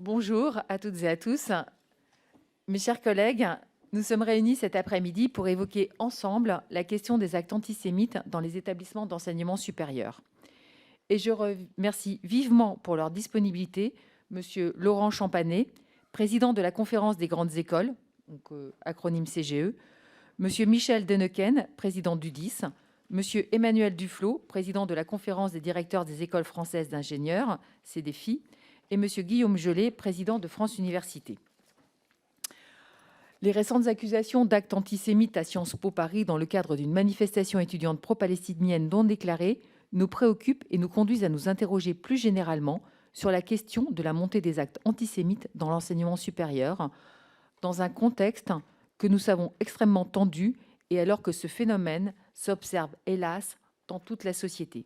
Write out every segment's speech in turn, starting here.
Bonjour à toutes et à tous. Mes chers collègues, nous sommes réunis cet après-midi pour évoquer ensemble la question des actes antisémites dans les établissements d'enseignement supérieur. Et je remercie vivement pour leur disponibilité Monsieur Laurent Champanet, président de la Conférence des grandes écoles, donc, acronyme CGE, Monsieur Michel Deneken, président du 10, Monsieur Emmanuel Duflot, président de la Conférence des directeurs des écoles françaises d'ingénieurs, CDFI, et Monsieur Guillaume Gelé, président de France Université. Les récentes accusations d'actes antisémites à Sciences Po Paris dans le cadre d'une manifestation étudiante pro-palestinienne non déclarée nous préoccupent et nous conduisent à nous interroger plus généralement sur la question de la montée des actes antisémites dans l'enseignement supérieur, dans un contexte que nous savons extrêmement tendu et alors que ce phénomène s'observe, hélas, dans toute la société.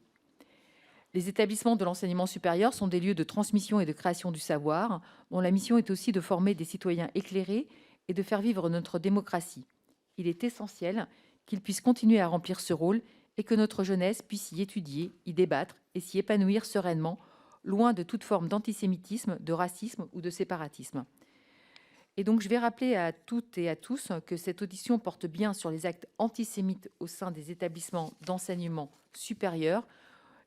Les établissements de l'enseignement supérieur sont des lieux de transmission et de création du savoir, dont la mission est aussi de former des citoyens éclairés et de faire vivre notre démocratie. Il est essentiel qu'ils puissent continuer à remplir ce rôle et que notre jeunesse puisse y étudier, y débattre et s'y épanouir sereinement, loin de toute forme d'antisémitisme, de racisme ou de séparatisme. Et donc, je vais rappeler à toutes et à tous que cette audition porte bien sur les actes antisémites au sein des établissements d'enseignement supérieur.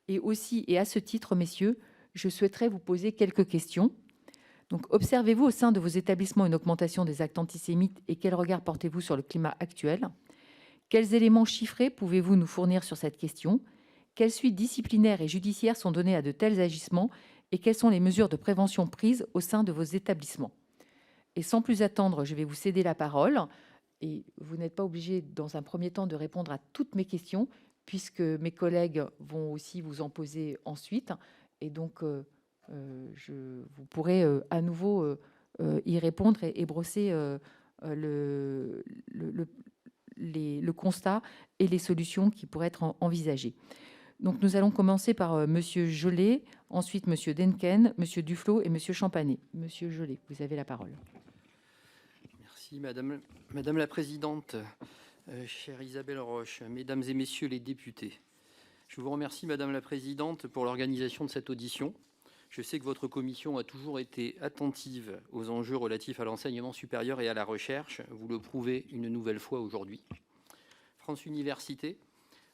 Et aussi, et à ce titre, messieurs, je souhaiterais vous poser quelques questions. Donc, observez-vous au sein de vos établissements une augmentation des actes antisémites et quel regard portez-vous sur le climat actuel? Quels éléments chiffrés pouvez-vous nous fournir sur cette question? Quelles suites disciplinaires et judiciaires sont données à de tels agissements et quelles sont les mesures de prévention prises au sein de vos établissements? Et sans plus attendre, je vais vous céder la parole. Et vous n'êtes pas obligé, dans un premier temps, de répondre à toutes mes questions, puisque mes collègues vont aussi vous en poser ensuite. Et donc, vous pourrez à nouveau y répondre et brosser le constat et les solutions qui pourraient être envisagées. Donc, nous allons commencer par Monsieur Gelé, ensuite Monsieur Denken, Monsieur Duflot et Monsieur Champanet. Monsieur Gelé, vous avez la parole. Merci Madame la Présidente, chère Isabelle Roche, Mesdames et Messieurs les députés. Je vous remercie Madame la Présidente pour l'organisation de cette audition. Je sais que votre commission a toujours été attentive aux enjeux relatifs à l'enseignement supérieur et à la recherche. Vous le prouvez une nouvelle fois aujourd'hui. France Université,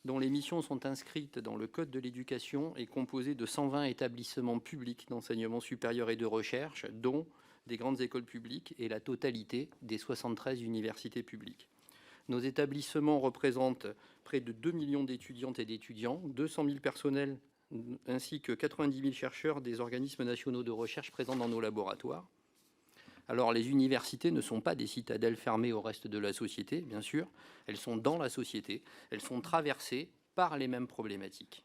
dont les missions sont inscrites dans le Code de l'éducation, est composée de 120 établissements publics d'enseignement supérieur et de recherche, dont des grandes écoles publiques et la totalité des 73 universités publiques. Nos établissements représentent près de 2 millions d'étudiantes et d'étudiants, 200 000 personnels ainsi que 90 000 chercheurs des organismes nationaux de recherche présents dans nos laboratoires. Alors les universités ne sont pas des citadelles fermées au reste de la société, bien sûr, elles sont dans la société, elles sont traversées par les mêmes problématiques.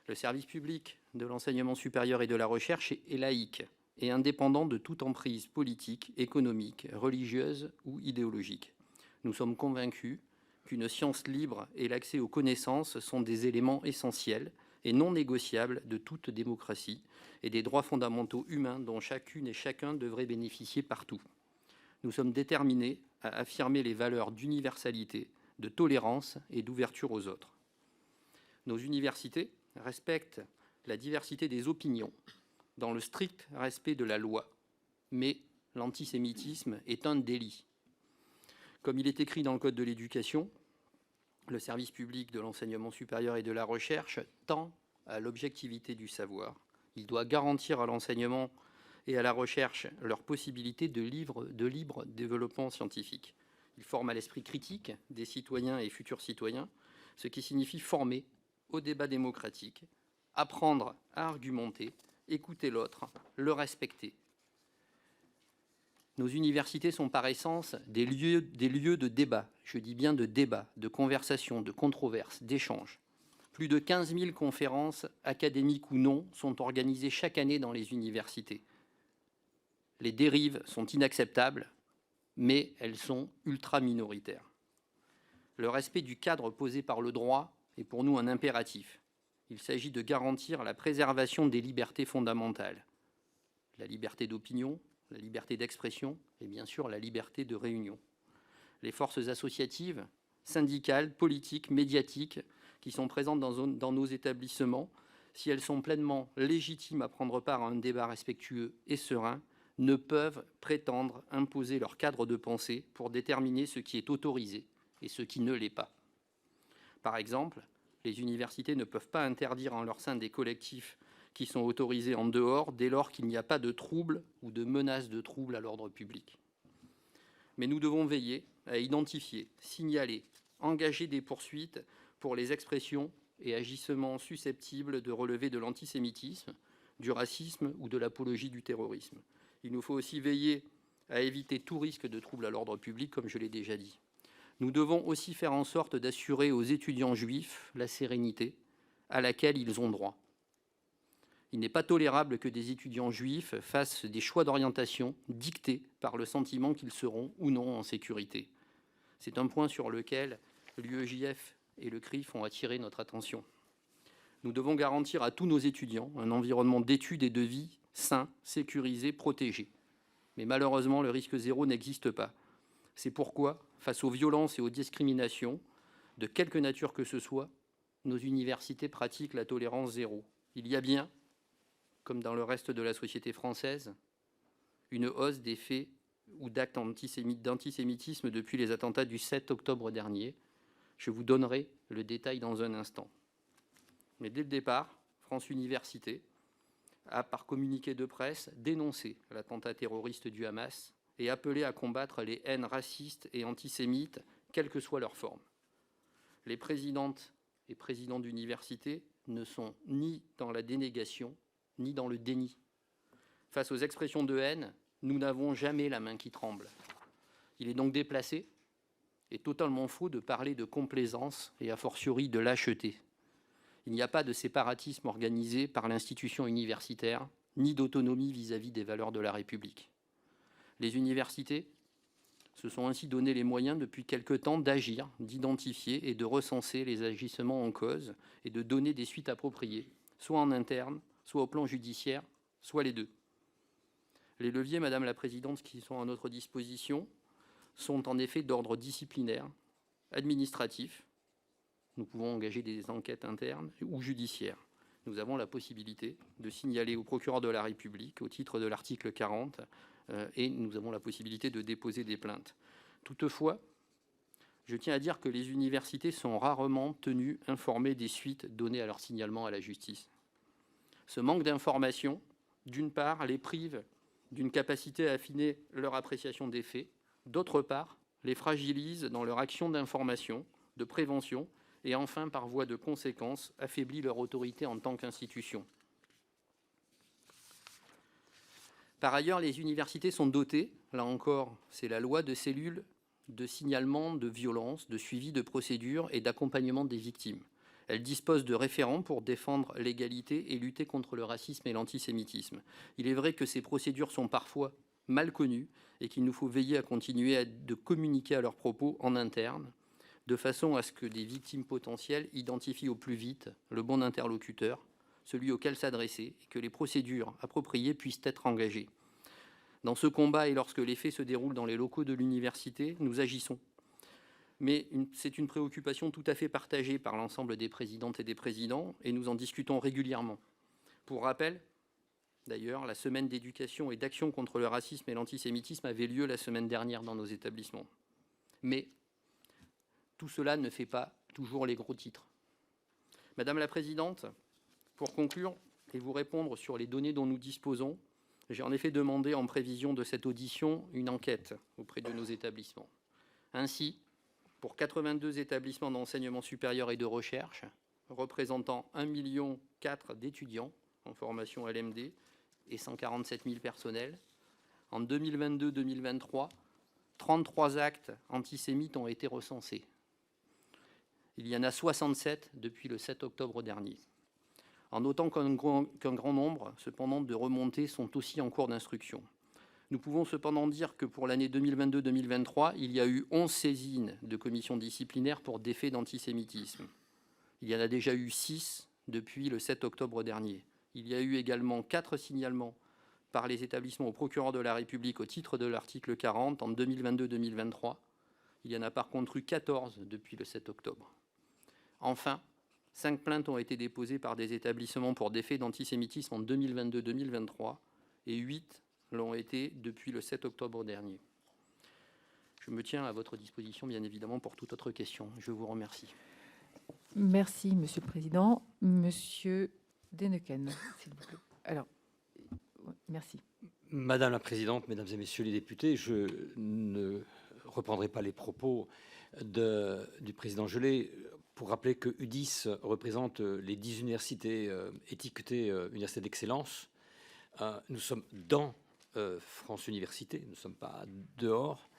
Le service public de l'enseignement supérieur et de la recherche est laïque et indépendant de toute emprise politique, économique, religieuse ou idéologique. Nous sommes convaincus qu'une science libre et l'accès aux connaissances sont des éléments essentiels et non négociables de toute démocratie et des droits fondamentaux humains dont chacune et chacun devrait bénéficier partout. Nous sommes déterminés à affirmer les valeurs d'universalité, de tolérance et d'ouverture aux autres. Nos universités respectent la diversité des opinions dans le strict respect de la loi, mais l'antisémitisme est un délit. Comme il est écrit dans le Code de l'éducation, le service public de l'enseignement supérieur et de la recherche tend à l'objectivité du savoir. Il doit garantir à l'enseignement et à la recherche leur possibilité de libre développement scientifique. Il forme à l'esprit critique des citoyens et futurs citoyens, ce qui signifie former au débat démocratique, apprendre à argumenter, écouter l'autre, le respecter. Nos universités sont par essence des lieux de débat, je dis bien de débat, de conversation, de controverse, d'échange. Plus de 15 000 conférences, académiques ou non, sont organisées chaque année dans les universités. Les dérives sont inacceptables, mais elles sont ultra minoritaires. Le respect du cadre posé par le droit est pour nous un impératif. Il s'agit de garantir la préservation des libertés fondamentales, la liberté d'opinion, la liberté d'expression et bien sûr la liberté de réunion. Les forces associatives, syndicales, politiques, médiatiques qui sont présentes dans nos établissements, si elles sont pleinement légitimes à prendre part à un débat respectueux et serein, ne peuvent prétendre imposer leur cadre de pensée pour déterminer ce qui est autorisé et ce qui ne l'est pas. Par exemple, les universités ne peuvent pas interdire en leur sein des collectifs qui sont autorisés en dehors dès lors qu'il n'y a pas de trouble ou de menace de trouble à l'ordre public. Mais nous devons veiller à identifier, signaler, engager des poursuites pour les expressions et agissements susceptibles de relever de l'antisémitisme, du racisme ou de l'apologie du terrorisme. Il nous faut aussi veiller à éviter tout risque de trouble à l'ordre public, comme je l'ai déjà dit. Nous devons aussi faire en sorte d'assurer aux étudiants juifs la sérénité à laquelle ils ont droit. Il n'est pas tolérable que des étudiants juifs fassent des choix d'orientation dictés par le sentiment qu'ils seront ou non en sécurité. C'est un point sur lequel l'UEJF et le CRIF ont attiré notre attention. Nous devons garantir à tous nos étudiants un environnement d'études et de vie sain, sécurisé, protégé. Mais malheureusement, le risque zéro n'existe pas. C'est pourquoi, face aux violences et aux discriminations, de quelque nature que ce soit, nos universités pratiquent la tolérance zéro. Il y a bien, comme dans le reste de la société française, une hausse des faits ou d'actes d'antisémitisme depuis les attentats du 7 octobre dernier. Je vous donnerai le détail dans un instant. Mais dès le départ, France Université a, par communiqué de presse, dénoncé l'attentat terroriste du Hamas et appelé à combattre les haines racistes et antisémites, quelle que soit leur forme. Les présidentes et présidents d'université ne sont ni dans la dénégation, ni dans le déni. Face aux expressions de haine, nous n'avons jamais la main qui tremble. Il est donc déplacé et totalement faux de parler de complaisance et a fortiori de lâcheté. Il n'y a pas de séparatisme organisé par l'institution universitaire, ni d'autonomie vis-à-vis des valeurs de la République. Les universités se sont ainsi donné les moyens depuis quelque temps d'agir, d'identifier et de recenser les agissements en cause et de donner des suites appropriées, soit en interne, soit au plan judiciaire, soit les deux. Les leviers, Madame la Présidente, qui sont à notre disposition sont en effet d'ordre disciplinaire, administratif. Nous pouvons engager des enquêtes internes ou judiciaires. Nous avons la possibilité de signaler au procureur de la République au titre de l'article 40 et nous avons la possibilité de déposer des plaintes. Toutefois, je tiens à dire que les universités sont rarement tenues informées des suites données à leur signalement à la justice. Ce manque d'information, d'une part, les prive d'une capacité à affiner leur appréciation des faits, d'autre part, les fragilise dans leur action d'information, de prévention, et enfin, par voie de conséquence, affaiblit leur autorité en tant qu'institution. Par ailleurs, les universités sont dotées, là encore, c'est la loi, de cellules de signalement de violence, de suivi de procédures et d'accompagnement des victimes. Elles disposent de référents pour défendre l'égalité et lutter contre le racisme et l'antisémitisme. Il est vrai que ces procédures sont parfois mal connues et qu'il nous faut veiller à continuer de communiquer à leurs propos en interne, de façon à ce que des victimes potentielles identifient au plus vite le bon interlocuteur, celui auquel s'adresser, et que les procédures appropriées puissent être engagées. Dans ce combat et lorsque les faits se déroulent dans les locaux de l'université, nous agissons. Mais c'est une préoccupation tout à fait partagée par l'ensemble des présidentes et des présidents, et nous en discutons régulièrement. Pour rappel, d'ailleurs, la semaine d'éducation et d'action contre le racisme et l'antisémitisme avait lieu la semaine dernière dans nos établissements. Mais tout cela ne fait pas toujours les gros titres. Madame la Présidente, pour conclure et vous répondre sur les données dont nous disposons, j'ai en effet demandé en prévision de cette audition une enquête auprès de nos établissements. Ainsi, pour 82 établissements d'enseignement supérieur et de recherche, représentant 1,4 million d'étudiants en formation LMD et 147 000 personnels, en 2022-2023, 33 actes antisémites ont été recensés. Il y en a 67 depuis le 7 octobre dernier. En notant qu'un grand nombre, cependant, de remontées sont aussi en cours d'instruction. Nous pouvons cependant dire que pour l'année 2022-2023, il y a eu 11 saisines de commissions disciplinaires pour des faits d'antisémitisme. Il y en a déjà eu 6 depuis le 7 octobre dernier. Il y a eu également 4 signalements par les établissements au procureur de la République au titre de l'article 40 en 2022-2023. Il y en a par contre eu 14 depuis le 7 octobre. Enfin, 5 plaintes ont été déposées par des établissements pour des faits d'antisémitisme en 2022-2023 et 8 l'ont été depuis le 7 octobre dernier. Je me tiens à votre disposition, bien évidemment, pour toute autre question. Je vous remercie. Merci, Monsieur le Président. Monsieur Déneken, s'il vous plaît. Alors, merci. Madame la Présidente, Mesdames et Messieurs les députés, je ne reprendrai pas les propos du Président Gelé pour rappeler que UDIS représente les 10 universités étiquetées universités d'excellence. Nous sommes dans France Université, nous ne sommes pas dehors.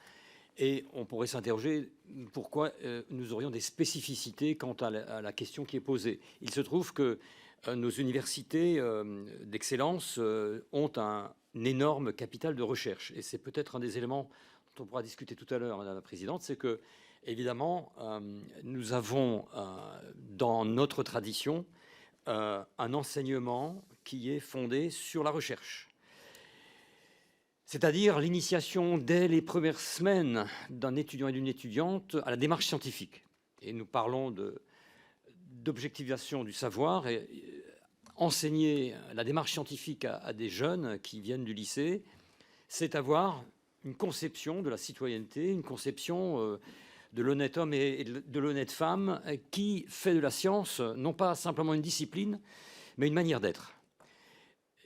Et on pourrait s'interroger pourquoi nous aurions des spécificités quant à la question qui est posée. Il se trouve que nos universités d'excellence ont un énorme capital de recherche. Et c'est peut-être un des éléments dont on pourra discuter tout à l'heure, Madame la Présidente, c'est que, évidemment, nous avons dans notre tradition un enseignement qui est fondé sur la recherche. C'est-à-dire l'initiation dès les premières semaines d'un étudiant et d'une étudiante à la démarche scientifique. Et nous parlons d'objectivation du savoir et enseigner la démarche scientifique à des jeunes qui viennent du lycée, c'est avoir une conception de la citoyenneté, une conception de l'honnête homme et de l'honnête femme qui fait de la science non pas simplement une discipline, mais une manière d'être.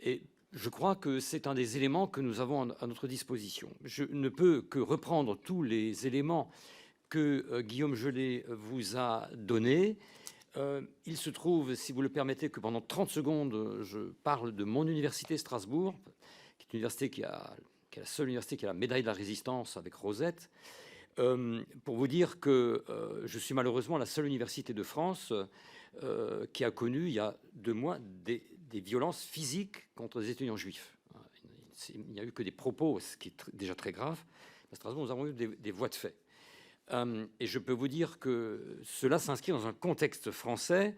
Et je crois que c'est un des éléments que nous avons à notre disposition. Je ne peux que reprendre tous les éléments que Guillaume Gelé vous a donnés. Il se trouve, si vous le permettez, que pendant 30 secondes, je parle de mon université Strasbourg, qui est une université qui est la seule université qui a la médaille de la résistance avec Rosette, pour vous dire que je suis malheureusement la seule université de France qui a connu, il y a 2 mois, des violences physiques contre les étudiants juifs. Il n'y a eu que des propos, ce qui est déjà très grave. À Strasbourg, nous avons eu des voies de fait. Et je peux vous dire que cela s'inscrit dans un contexte français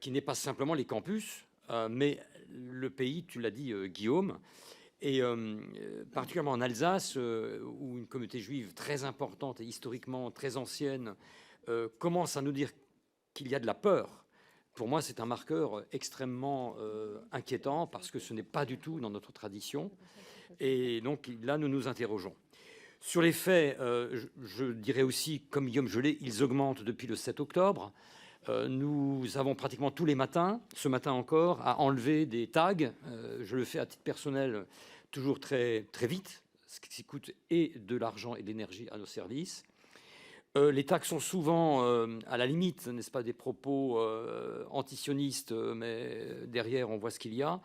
qui n'est pas simplement les campus, mais le pays, tu l'as dit, Guillaume, et particulièrement en Alsace, où une communauté juive très importante et historiquement très ancienne commence à nous dire qu'il y a de la peur. Pour moi, c'est un marqueur extrêmement inquiétant parce que ce n'est pas du tout dans notre tradition. Et donc là, nous nous interrogeons. Sur les faits, je dirais aussi, comme Guillaume Gelé, ils augmentent depuis le 7 octobre. Nous avons pratiquement tous les matins, ce matin encore, à enlever des tags. Je le fais à titre personnel toujours très, très vite, ce qui coûte et de l'argent et de l'énergie à nos services. Les tags sont souvent, à la limite, n'est-ce pas, des propos antisionistes, mais derrière, on voit ce qu'il y a.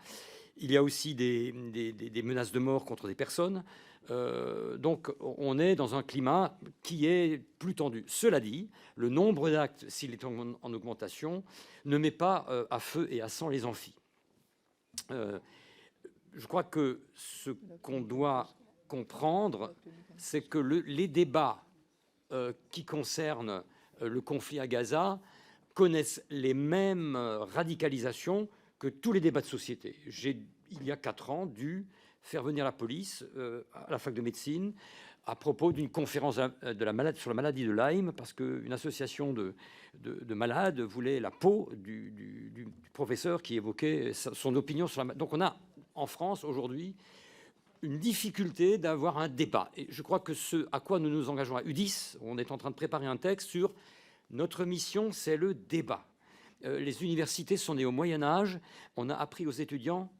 Il y a aussi des menaces de mort contre des personnes. Donc, on est dans un climat qui est plus tendu. Cela dit, le nombre d'actes, s'il est en augmentation, ne met pas à feu et à sang les amphis. Je crois que ce qu'on doit comprendre, c'est que les débats qui concernent le conflit à Gaza connaissent les mêmes radicalisations que tous les débats de société. J'ai, il y a 4 ans, dû faire venir la police à la fac de médecine à propos d'une conférence sur la maladie de Lyme, parce qu'une association de malades voulait la peau du professeur qui évoquait son opinion sur la maladie. Donc on a en France aujourd'hui une difficulté d'avoir un débat. Et je crois que ce à quoi nous nous engageons à UDIS, on est en train de préparer un texte sur notre mission, c'est le débat. Les universités sont nées au Moyen-Âge. On a appris aux étudiants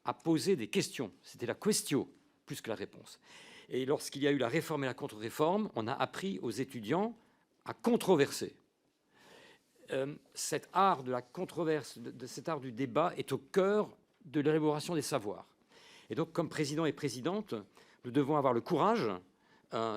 à poser des questions. C'était la questio plus que la réponse. Et lorsqu'il y a eu la réforme et la contre-réforme, on a appris aux étudiants à controverser. Cet art de la controverse, de cet art du débat est au cœur de l'élaboration des savoirs. Et donc, comme président et présidente, nous devons avoir le courage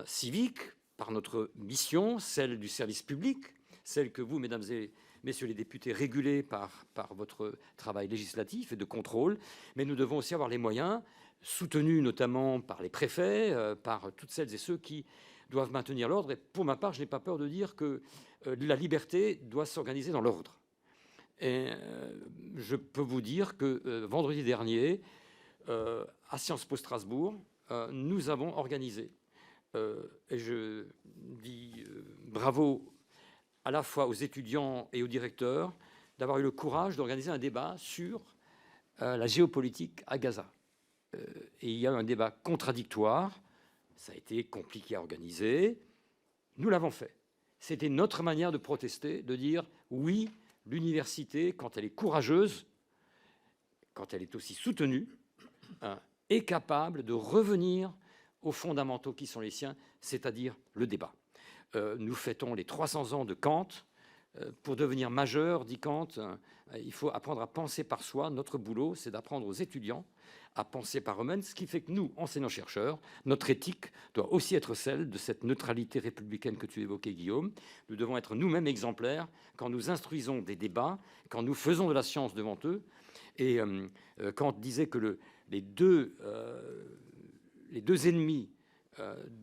civique, par notre mission, celle du service public, celle que vous, mesdames et messieurs les députés, régulez par votre travail législatif et de contrôle, mais nous devons aussi avoir les moyens, soutenus notamment par les préfets, par toutes celles et ceux qui doivent maintenir l'ordre. Et pour ma part, je n'ai pas peur de dire que la liberté doit s'organiser dans l'ordre. Et je peux vous dire que vendredi dernier, à Sciences Po Strasbourg, nous avons organisé, et je dis bravo à la fois aux étudiants et aux directeurs, d'avoir eu le courage d'organiser un débat sur la géopolitique à Gaza. et il y a un débat contradictoire. Ça a été compliqué à organiser. Nous l'avons fait. C'était notre manière de protester, de dire oui, l'université, quand elle est courageuse, quand elle est aussi soutenue, est capable de revenir aux fondamentaux qui sont les siens, c'est-à-dire le débat. Nous fêtons les 300 ans de Kant. Pour devenir majeur, dit Kant, il faut apprendre à penser par soi. Notre boulot, c'est d'apprendre aux étudiants à penser par eux-mêmes, ce qui fait que nous, enseignants-chercheurs, notre éthique doit aussi être celle de cette neutralité républicaine que tu évoquais, Guillaume. Nous devons être nous-mêmes exemplaires quand nous instruisons des débats, quand nous faisons de la science devant eux. Et Kant disait que les deux ennemis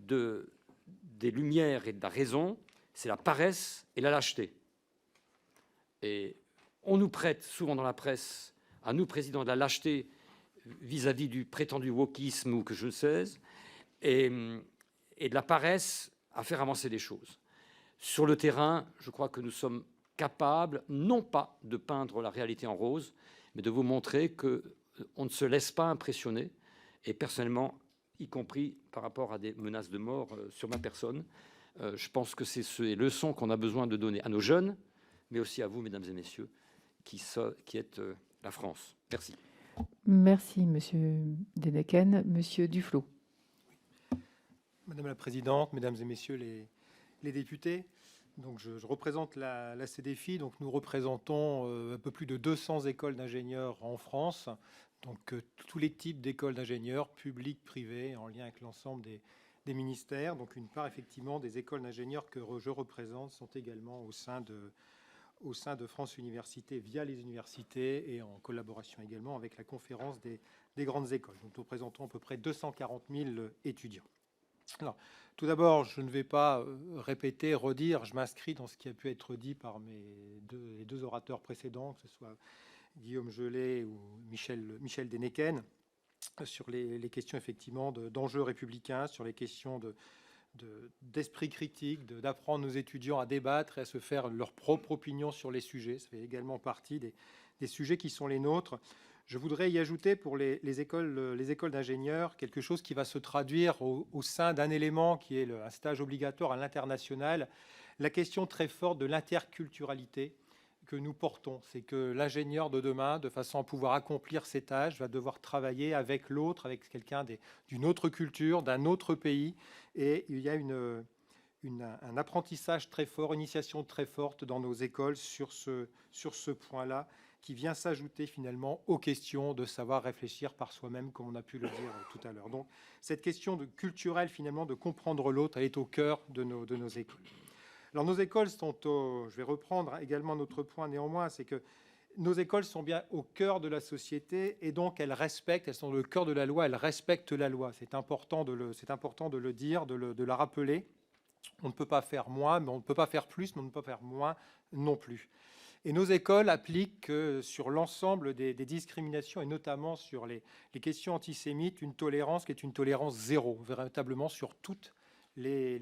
des Lumières et de la raison, c'est la paresse et la lâcheté. Et on nous prête souvent dans la presse, à nous, présidents, de la lâcheté vis-à-vis du prétendu wokisme ou que je sais, et de la paresse à faire avancer les choses. Sur le terrain, je crois que nous sommes capables, non pas de peindre la réalité en rose, mais de vous montrer qu'on ne se laisse pas impressionner. Et personnellement, y compris par rapport à des menaces de mort sur ma personne, je pense que c'est ces leçons qu'on a besoin de donner à nos jeunes, mais aussi à vous, mesdames et messieurs, qui êtes la France. Merci. Merci, Monsieur Dénéquenne. Monsieur Duflot. Madame la Présidente, Mesdames et Messieurs les députés, donc je représente la CDFI. Donc nous représentons un peu plus de 200 écoles d'ingénieurs en France, donc tous les types d'écoles d'ingénieurs, publiques, privées, en lien avec l'ensemble des ministères. Donc une part effectivement des écoles d'ingénieurs que je représente sont également au sein de France Universités via les universités et en collaboration également avec la conférence des grandes écoles. Donc nous représentons à peu près 240 000 étudiants. Alors, tout d'abord, je ne vais pas répéter, redire, je m'inscris dans ce qui a pu être dit par les deux orateurs précédents, que ce soit Guillaume Gelé ou Michel Dénéquenne, sur les questions effectivement d'enjeux républicains, sur les questions d'esprit critique, d'apprendre nos étudiants à débattre et à se faire leur propre opinion sur les sujets. Ça fait également partie des sujets qui sont les nôtres. Je voudrais y ajouter pour les écoles d'ingénieurs quelque chose qui va se traduire au sein d'un élément qui est un stage obligatoire à l'international, la question très forte de l'interculturalité que nous portons. C'est que l'ingénieur de demain, de façon à pouvoir accomplir ses tâches, va devoir travailler avec l'autre, avec quelqu'un d'une autre culture, d'un autre pays. Et il y a un apprentissage très fort, une initiation très forte dans nos écoles sur ce point-là, qui vient s'ajouter finalement aux questions de savoir réfléchir par soi-même, comme on a pu le dire tout à l'heure. Donc cette question culturelle, finalement, de comprendre l'autre, elle est au cœur de nos écoles. Alors nos écoles sont je vais reprendre également notre point néanmoins, c'est que nos écoles sont bien au cœur de la société et donc elles sont le cœur de la loi, elles respectent la loi. C'est important de le dire, de la rappeler. On ne peut pas faire moins, mais on ne peut pas faire plus, mais on ne peut pas faire moins non plus. Et nos écoles appliquent sur l'ensemble des discriminations, et notamment sur les questions antisémites, une tolérance qui est une tolérance zéro, véritablement sur toutes les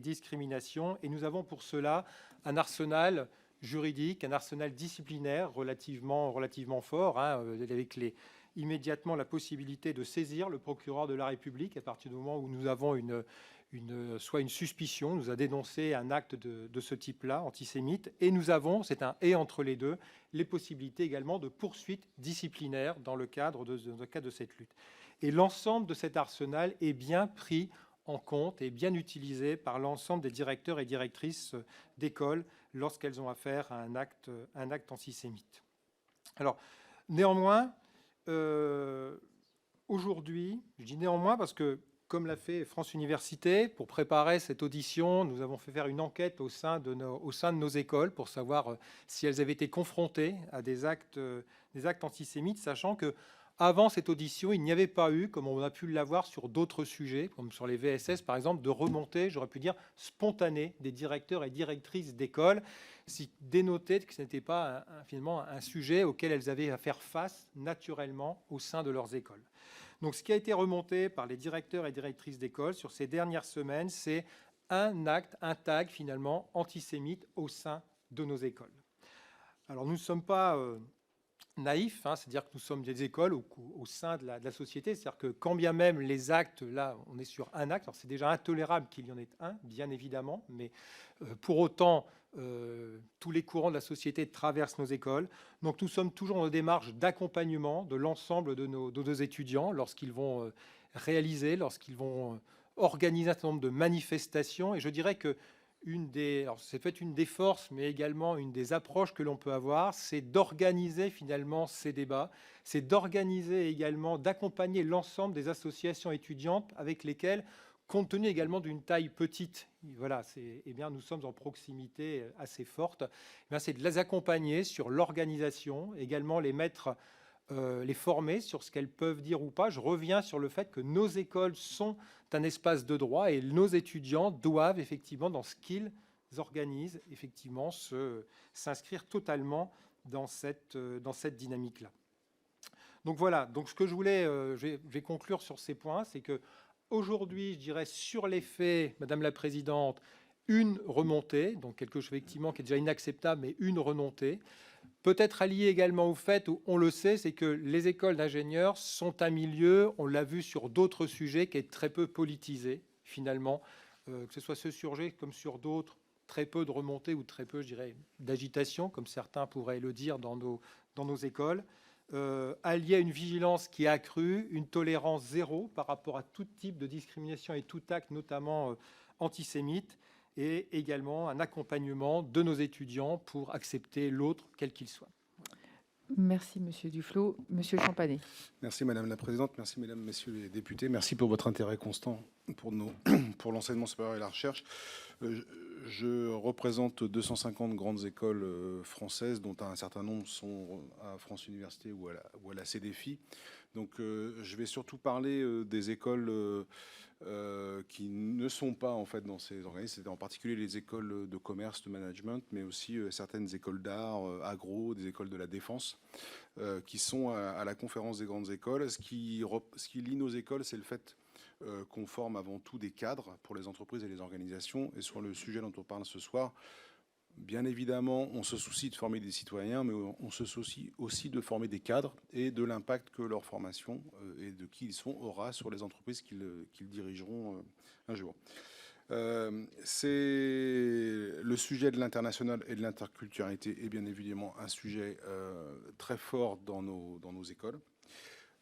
discriminations. Et nous avons pour cela un arsenal juridique, un arsenal disciplinaire relativement fort, avec immédiatement la possibilité de saisir le procureur de la République à partir du moment où nous avons soit une suspicion, nous a dénoncé un acte de ce type-là, antisémite, et nous avons, c'est un « et » entre les deux, les possibilités également de poursuites disciplinaires dans le cadre de cette lutte. Et l'ensemble de cet arsenal est bien pris en compte et bien utilisé par l'ensemble des directeurs et directrices d'école lorsqu'elles ont affaire à un acte antisémite. Alors, néanmoins, aujourd'hui, je dis néanmoins parce que comme l'a fait France Université, pour préparer cette audition, nous avons fait faire une enquête au sein de nos écoles pour savoir si elles avaient été confrontées à des actes antisémites, sachant que avant cette audition, il n'y avait pas eu, comme on a pu l'avoir sur d'autres sujets, comme sur les VSS par exemple, de remontée, j'aurais pu dire, spontanée des directeurs et directrices d'école, qui dénotaient que ce n'était pas finalement un sujet auquel elles avaient à faire face naturellement au sein de leurs écoles. Donc, ce qui a été remonté par les directeurs et directrices d'école sur ces dernières semaines, c'est un tag finalement antisémite au sein de nos écoles. Alors, nous ne sommes pas naïf, hein, c'est-à-dire que nous sommes des écoles au sein de la société, c'est-à-dire que quand bien même les actes, là on est sur un acte, alors c'est déjà intolérable qu'il y en ait un, bien évidemment, mais pour autant tous les courants de la société traversent nos écoles, donc nous sommes toujours dans une démarche d'accompagnement de l'ensemble de nos étudiants lorsqu'ils vont réaliser, lorsqu'ils vont organiser un certain nombre de manifestations, et je dirais que c'est peut-être une des forces, mais également une des approches que l'on peut avoir, c'est d'organiser finalement ces débats, c'est d'organiser également, d'accompagner l'ensemble des associations étudiantes avec lesquelles, compte tenu également d'une taille petite, voilà, nous sommes en proximité assez forte, c'est de les accompagner sur l'organisation, également les former sur ce qu'elles peuvent dire ou pas. Je reviens sur le fait que nos écoles sont un espace de droit et nos étudiants doivent effectivement, dans ce qu'ils organisent, effectivement s'inscrire totalement dans cette dynamique-là. Donc voilà, donc ce que je voulais, je vais conclure sur ces points, c'est que aujourd'hui, je dirais sur les faits, Madame la Présidente, une remontée, donc quelque chose effectivement qui est déjà inacceptable, mais une remontée. Peut-être allié également au fait, où on le sait, c'est que les écoles d'ingénieurs sont un milieu, on l'a vu sur d'autres sujets, qui est très peu politisé, finalement, que ce soit ce sujet comme sur d'autres, très peu de remontées ou très peu, je dirais, d'agitation, comme certains pourraient le dire dans nos écoles, allié à une vigilance qui est accrue, une tolérance zéro par rapport à tout type de discrimination et tout acte, notamment antisémite, et également un accompagnement de nos étudiants pour accepter l'autre, quel qu'il soit. Merci, Monsieur Duflot. Monsieur Champanet. Merci, Madame la Présidente. Merci, Mesdames, Messieurs les députés. Merci pour votre intérêt constant pour l'enseignement supérieur et la recherche. Je représente 250 grandes écoles françaises, dont un certain nombre sont à France Université ou à la CDFI. Donc, je vais surtout parler des écoles qui ne sont pas en fait dans ces organismes, c'est en particulier les écoles de commerce, de management, mais aussi certaines écoles d'art, agro, des écoles de la défense, qui sont à la conférence des grandes écoles. Ce qui lie nos écoles, c'est le fait qu'on forme avant tout des cadres pour les entreprises et les organisations. Et sur le sujet dont on parle ce soir, bien évidemment, on se soucie de former des citoyens, mais on se soucie aussi de former des cadres et de l'impact que leur formation et de qui ils sont aura sur les entreprises qu'ils dirigeront un jour. C'est le sujet de l'international et de l'interculturalité est bien évidemment un sujet très fort dans nos écoles.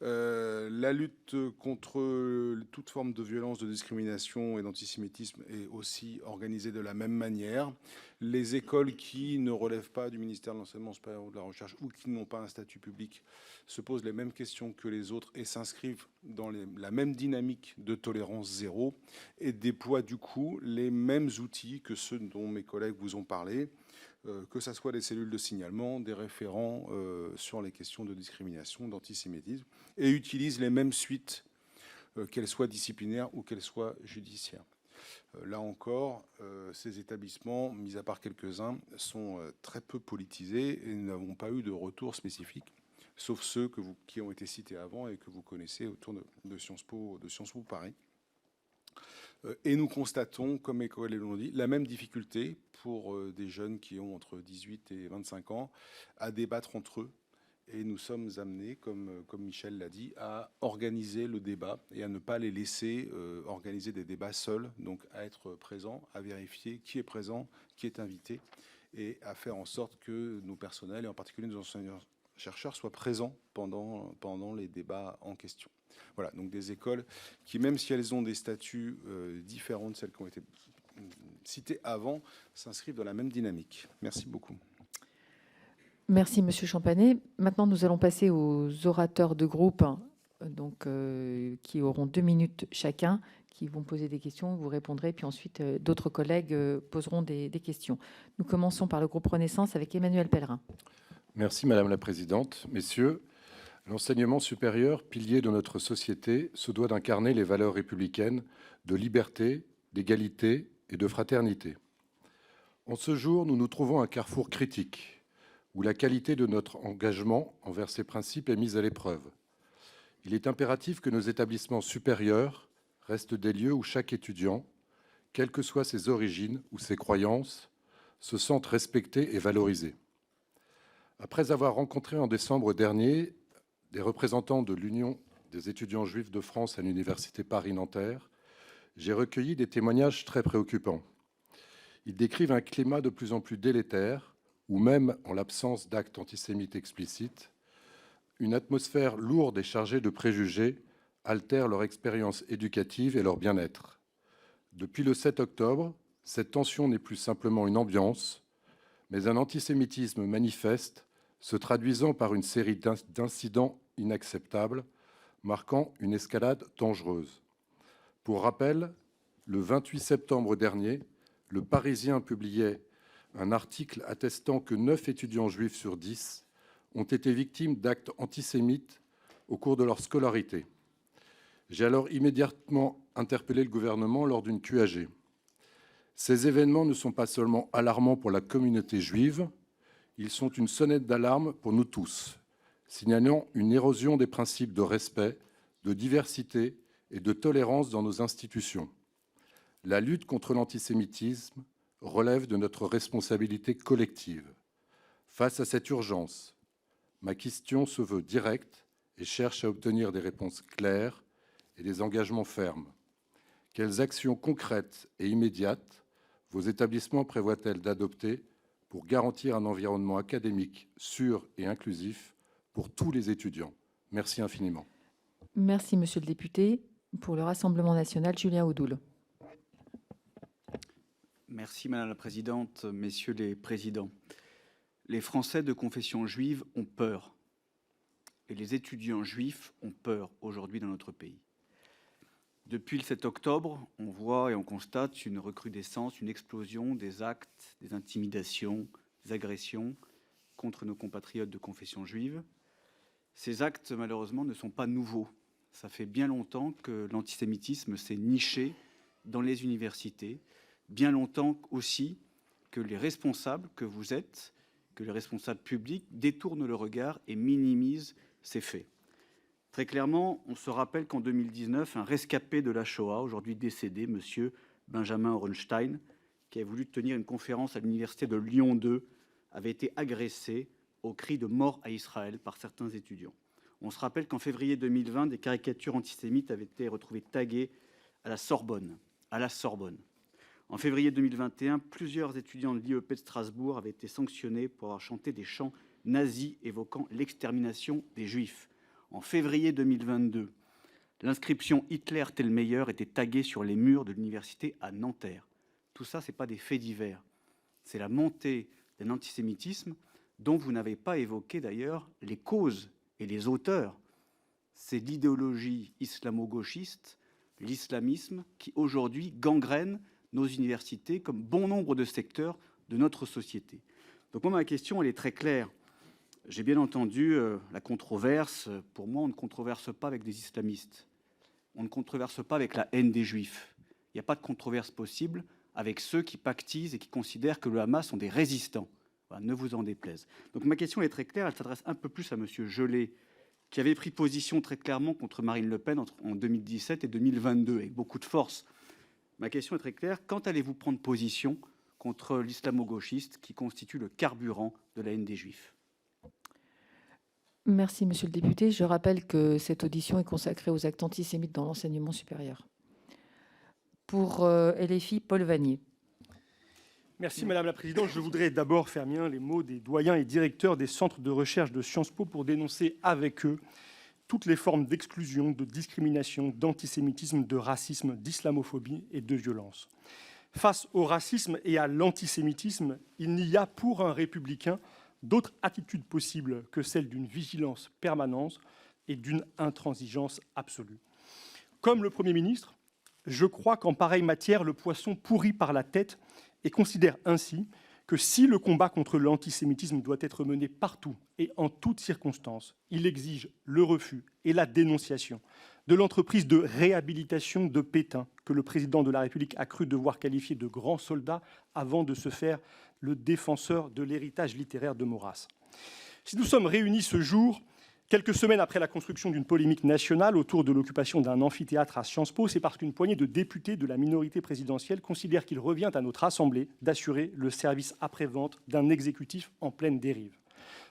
La lutte contre toute forme de violence, de discrimination et d'antisémitisme est aussi organisée de la même manière. Les écoles qui ne relèvent pas du ministère de l'Enseignement supérieur ou de la Recherche ou qui n'ont pas un statut public se posent les mêmes questions que les autres et s'inscrivent dans la même dynamique de tolérance zéro et déploient du coup les mêmes outils que ceux dont mes collègues vous ont parlé, que ce soit des cellules de signalement, des référents sur les questions de discrimination, d'antisémitisme, et utilisent les mêmes suites, qu'elles soient disciplinaires ou qu'elles soient judiciaires. Là encore, ces établissements, mis à part quelques-uns, sont très peu politisés et nous n'avons pas eu de retour spécifique, sauf ceux qui ont été cités avant et que vous connaissez autour de Sciences Po Paris. Et nous constatons, comme mes collègues l'ont dit, la même difficulté pour des jeunes qui ont entre 18 et 25 ans à débattre entre eux. Et nous sommes amenés, comme Michel l'a dit, à organiser le débat et à ne pas les laisser organiser des débats seuls, donc à être présents, à vérifier qui est présent, qui est invité, et à faire en sorte que nos personnels, et en particulier nos enseignants-chercheurs, soient présents pendant les débats en question. Voilà, donc des écoles qui, même si elles ont des statuts différents de celles qui ont été citées avant, s'inscrivent dans la même dynamique. Merci beaucoup. Merci, Monsieur Champanet. Maintenant, nous allons passer aux orateurs de groupe, qui auront 2 minutes chacun, qui vont poser des questions, vous répondrez, puis ensuite d'autres collègues poseront des questions. Nous commençons par le groupe Renaissance avec Emmanuel Pellerin. Merci Madame la Présidente. Messieurs, l'enseignement supérieur, pilier de notre société, se doit d'incarner les valeurs républicaines de liberté, d'égalité et de fraternité. En ce jour, nous nous trouvons à un carrefour critique, où la qualité de notre engagement envers ces principes est mise à l'épreuve. Il est impératif que nos établissements supérieurs restent des lieux où chaque étudiant, quelles que soient ses origines ou ses croyances, se sente respecté et valorisé. Après avoir rencontré en décembre dernier des représentants de l'Union des étudiants juifs de France à l'Université Paris-Nanterre, j'ai recueilli des témoignages très préoccupants. Ils décrivent un climat de plus en plus délétère, où même en l'absence d'actes antisémites explicites, une atmosphère lourde et chargée de préjugés altère leur expérience éducative et leur bien-être. Depuis le 7 octobre, cette tension n'est plus simplement une ambiance, mais un antisémitisme manifeste se traduisant par une série d'incidents inacceptables, marquant une escalade dangereuse. Pour rappel, le 28 septembre dernier, le Parisien publiait un article attestant que 9 étudiants juifs sur 10 ont été victimes d'actes antisémites au cours de leur scolarité. J'ai alors immédiatement interpellé le gouvernement lors d'une QAG. Ces événements ne sont pas seulement alarmants pour la communauté juive, ils sont une sonnette d'alarme pour nous tous, signalant une érosion des principes de respect, de diversité et de tolérance dans nos institutions. La lutte contre l'antisémitisme relève de notre responsabilité collective. Face à cette urgence, ma question se veut directe et cherche à obtenir des réponses claires et des engagements fermes. Quelles actions concrètes et immédiates vos établissements prévoient-elles d'adopter pour garantir un environnement académique sûr et inclusif pour tous les étudiants? Merci infiniment. Merci, monsieur le député. Pour le Rassemblement national, Julien Audoul. Merci Madame la Présidente, Messieurs les Présidents. Les Français de confession juive ont peur et les étudiants juifs ont peur aujourd'hui dans notre pays. Depuis le 7 octobre, on voit et on constate une recrudescence, une explosion des actes, des intimidations, des agressions contre nos compatriotes de confession juive. Ces actes, malheureusement, ne sont pas nouveaux. Ça fait bien longtemps que l'antisémitisme s'est niché dans les universités, bien longtemps aussi que les responsables que vous êtes, que les responsables publics détournent le regard et minimisent ces faits. Très clairement, on se rappelle qu'en 2019, un rescapé de la Shoah, aujourd'hui décédé, M. Benjamin Horenstein, qui a voulu tenir une conférence à l'université de Lyon 2, avait été agressé au cri de mort à Israël par certains étudiants. On se rappelle qu'en février 2020, des caricatures antisémites avaient été retrouvées taguées à la Sorbonne. En février 2021, plusieurs étudiants de l'IEP de Strasbourg avaient été sanctionnés pour avoir chanté des chants nazis évoquant l'extermination des Juifs. En février 2022, l'inscription « Hitler tel meilleur » était taguée sur les murs de l'université à Nanterre. Tout ça, ce n'est pas des faits divers. C'est la montée d'un antisémitisme dont vous n'avez pas évoqué d'ailleurs les causes et les auteurs. C'est l'idéologie islamo-gauchiste, l'islamisme, qui aujourd'hui gangrène nos universités comme bon nombre de secteurs de notre société. Donc moi, ma question, elle est très claire. J'ai bien entendu la controverse. Pour moi, on ne controverse pas avec des islamistes. On ne controverse pas avec la haine des Juifs. Il n'y a pas de controverse possible avec ceux qui pactisent et qui considèrent que le Hamas sont des résistants. Voilà, ne vous en déplaise. Donc ma question est très claire. Elle s'adresse un peu plus à M. Gelé, qui avait pris position très clairement contre Marine Le Pen en 2017 et 2022, avec beaucoup de force. Ma question est très claire. Quand allez-vous prendre position contre l'islamo-gauchiste qui constitue le carburant de la haine des Juifs ? Merci, monsieur le député. Je rappelle que cette audition est consacrée aux actes antisémites dans l'enseignement supérieur. Pour LFI, Paul Vannier. Merci Madame la Présidente. Je voudrais d'abord faire mien les mots des doyens et directeurs des centres de recherche de Sciences Po pour dénoncer avec eux toutes les formes d'exclusion, de discrimination, d'antisémitisme, de racisme, d'islamophobie et de violence. Face au racisme et à l'antisémitisme, il n'y a pour un républicain d'autres attitudes possibles que celle d'une vigilance permanente et d'une intransigeance absolue. Comme le Premier ministre, je crois qu'en pareille matière, le poisson pourrit par la tête et considère ainsi que si le combat contre l'antisémitisme doit être mené partout et en toutes circonstances, il exige le refus et la dénonciation de l'entreprise de réhabilitation de Pétain, que le président de la République a cru devoir qualifier de grand soldat avant de se faire le défenseur de l'héritage littéraire de Maurras. Si nous sommes réunis ce jour, quelques semaines après la construction d'une polémique nationale autour de l'occupation d'un amphithéâtre à Sciences Po, c'est parce qu'une poignée de députés de la minorité présidentielle considère qu'il revient à notre Assemblée d'assurer le service après-vente d'un exécutif en pleine dérive.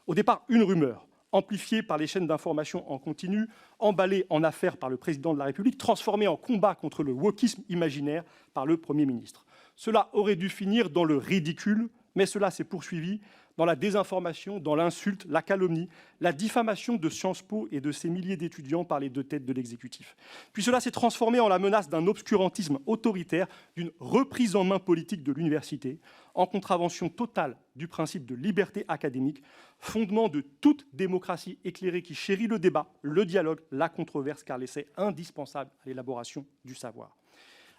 Au départ, une rumeur, amplifiée par les chaînes d'information en continu, emballée en affaire par le président de la République, transformée en combat contre le wokisme imaginaire par le Premier ministre. Cela aurait dû finir dans le ridicule, mais cela s'est poursuivi dans la désinformation, dans l'insulte, la calomnie, la diffamation de Sciences Po et de ses milliers d'étudiants par les deux têtes de l'exécutif. Puis cela s'est transformé en la menace d'un obscurantisme autoritaire, d'une reprise en main politique de l'université, en contravention totale du principe de liberté académique, fondement de toute démocratie éclairée qui chérit le débat, le dialogue, la controverse, car l'essai indispensable à l'élaboration du savoir.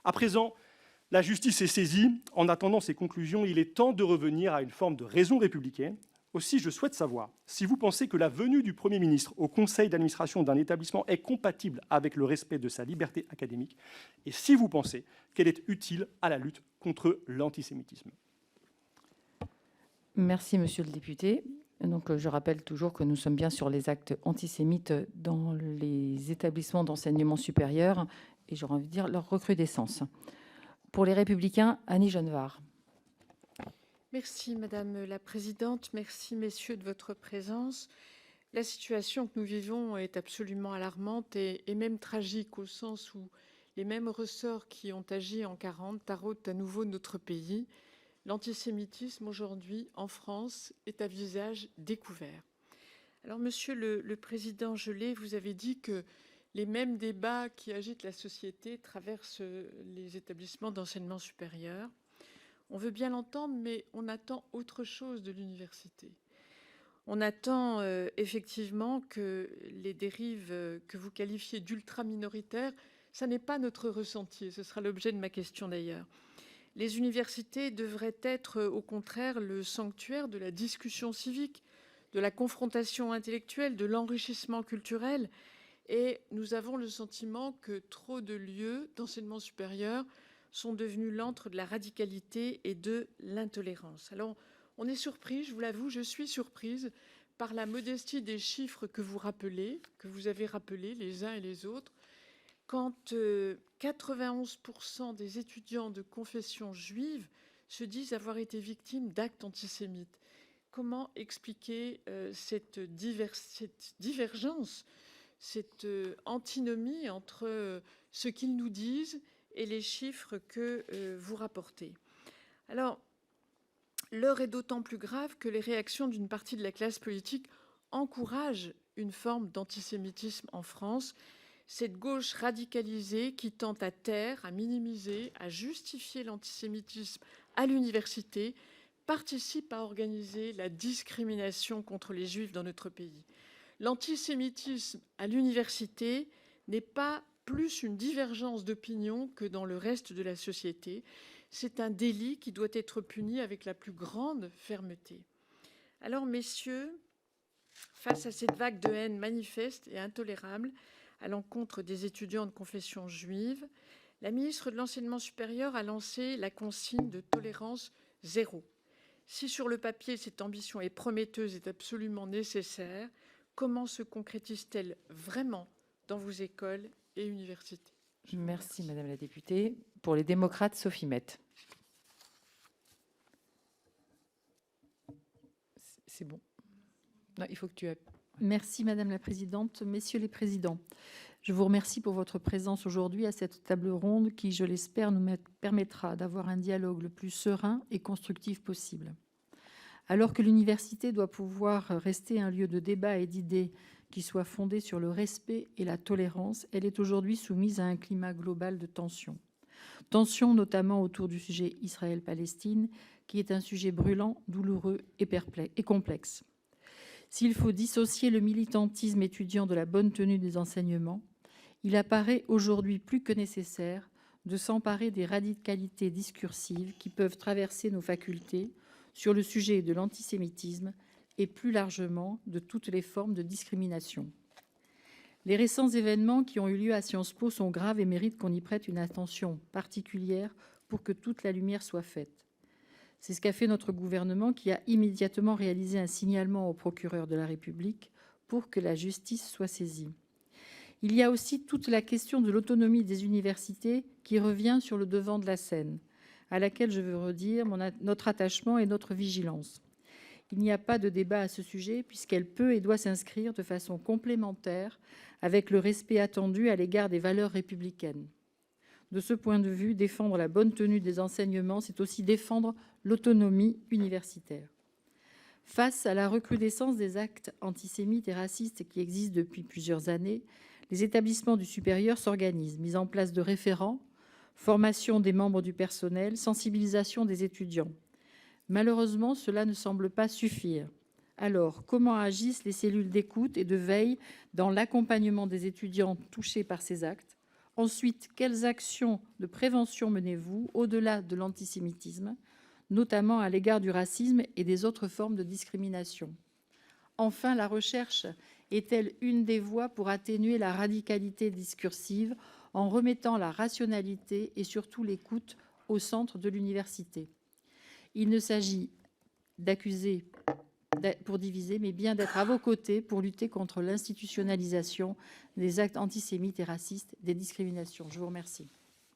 À présent, la justice est saisie. En attendant ces conclusions, il est temps de revenir à une forme de raison républicaine. Aussi, je souhaite savoir si vous pensez que la venue du Premier ministre au conseil d'administration d'un établissement est compatible avec le respect de sa liberté académique, et si vous pensez qu'elle est utile à la lutte contre l'antisémitisme. Merci, monsieur le député. Donc, je rappelle toujours que nous sommes bien sur les actes antisémites dans les établissements d'enseignement supérieur et j'aurais envie de dire leur recrudescence. Pour les Républicains, Annie Genevard. Merci Madame la Présidente, merci messieurs de votre présence. La situation que nous vivons est absolument alarmante et même tragique au sens où les mêmes ressorts qui ont agi en 40 taraudent à nouveau notre pays. L'antisémitisme aujourd'hui en France est à visage découvert. Alors Monsieur le Président Gelé, vous avez dit que les mêmes débats qui agitent la société traversent les établissements d'enseignement supérieur. On veut bien l'entendre, mais on attend autre chose de l'université. On attend effectivement que les dérives que vous qualifiez d'ultra-minoritaires, ça n'est pas notre ressenti, et ce sera l'objet de ma question d'ailleurs. Les universités devraient être au contraire le sanctuaire de la discussion civique, de la confrontation intellectuelle, de l'enrichissement culturel. Et nous avons le sentiment que trop de lieux d'enseignement supérieur sont devenus l'antre de la radicalité et de l'intolérance. Alors, on est surpris, je vous l'avoue, je suis surprise par la modestie des chiffres que vous avez rappelés les uns et les autres, quand 91% des étudiants de confession juive se disent avoir été victimes d'actes antisémites. Comment expliquer cette divergence, cette antinomie entre ce qu'ils nous disent et les chiffres que vous rapportez? Alors, l'heure est d'autant plus grave que les réactions d'une partie de la classe politique encouragent une forme d'antisémitisme en France. Cette gauche radicalisée qui tente à taire, à minimiser, à justifier l'antisémitisme à l'université participe à organiser la discrimination contre les juifs dans notre pays. L'antisémitisme à l'université n'est pas plus une divergence d'opinion que dans le reste de la société. C'est un délit qui doit être puni avec la plus grande fermeté. Alors, messieurs, face à cette vague de haine manifeste et intolérable à l'encontre des étudiants de confession juive, la ministre de l'Enseignement supérieur a lancé la consigne de tolérance zéro. Si sur le papier, cette ambition est prometteuse et absolument nécessaire, comment se concrétise-t-elle vraiment dans vos écoles et universités? Merci, Madame la députée. Pour les démocrates, Sophie Mette. C'est bon. Non, il faut que tu... Merci Madame la Présidente. Messieurs les Présidents, je vous remercie pour votre présence aujourd'hui à cette table ronde qui, je l'espère, nous permettra d'avoir un dialogue le plus serein et constructif possible. Alors que l'université doit pouvoir rester un lieu de débat et d'idées qui soit fondé sur le respect et la tolérance, elle est aujourd'hui soumise à un climat global de tension. Tension notamment autour du sujet Israël-Palestine, qui est un sujet brûlant, douloureux et complexe. S'il faut dissocier le militantisme étudiant de la bonne tenue des enseignements, il apparaît aujourd'hui plus que nécessaire de s'emparer des radicalités discursives qui peuvent traverser nos facultés sur le sujet de l'antisémitisme et plus largement de toutes les formes de discrimination. Les récents événements qui ont eu lieu à Sciences Po sont graves et méritent qu'on y prête une attention particulière pour que toute la lumière soit faite. C'est ce qu'a fait notre gouvernement qui a immédiatement réalisé un signalement au procureur de la République pour que la justice soit saisie. Il y a aussi toute la question de l'autonomie des universités qui revient sur le devant de la scène, à laquelle je veux redire notre attachement et notre vigilance. il n'y a pas de débat à ce sujet puisqu'elle peut et doit s'inscrire de façon complémentaire avec le respect attendu à l'égard des valeurs républicaines. De ce point de vue, défendre la bonne tenue des enseignements, c'est aussi défendre l'autonomie universitaire. Face à la recrudescence des actes antisémites et racistes qui existent depuis plusieurs années, les établissements du supérieur s'organisent, mise en place de référents, formation des membres du personnel, sensibilisation des étudiants. Malheureusement, cela ne semble pas suffire. Alors, comment agissent les cellules d'écoute et de veille dans l'accompagnement des étudiants touchés par ces actes? Ensuite, quelles actions de prévention menez-vous au-delà de l'antisémitisme, notamment à l'égard du racisme et des autres formes de discrimination? Enfin, la recherche est-elle une des voies pour atténuer la radicalité discursive en remettant la rationalité et surtout l'écoute au centre de l'université? Il ne s'agit d'accuser pour diviser, mais bien d'être à vos côtés pour lutter contre l'institutionnalisation des actes antisémites et racistes, des discriminations. Je vous remercie.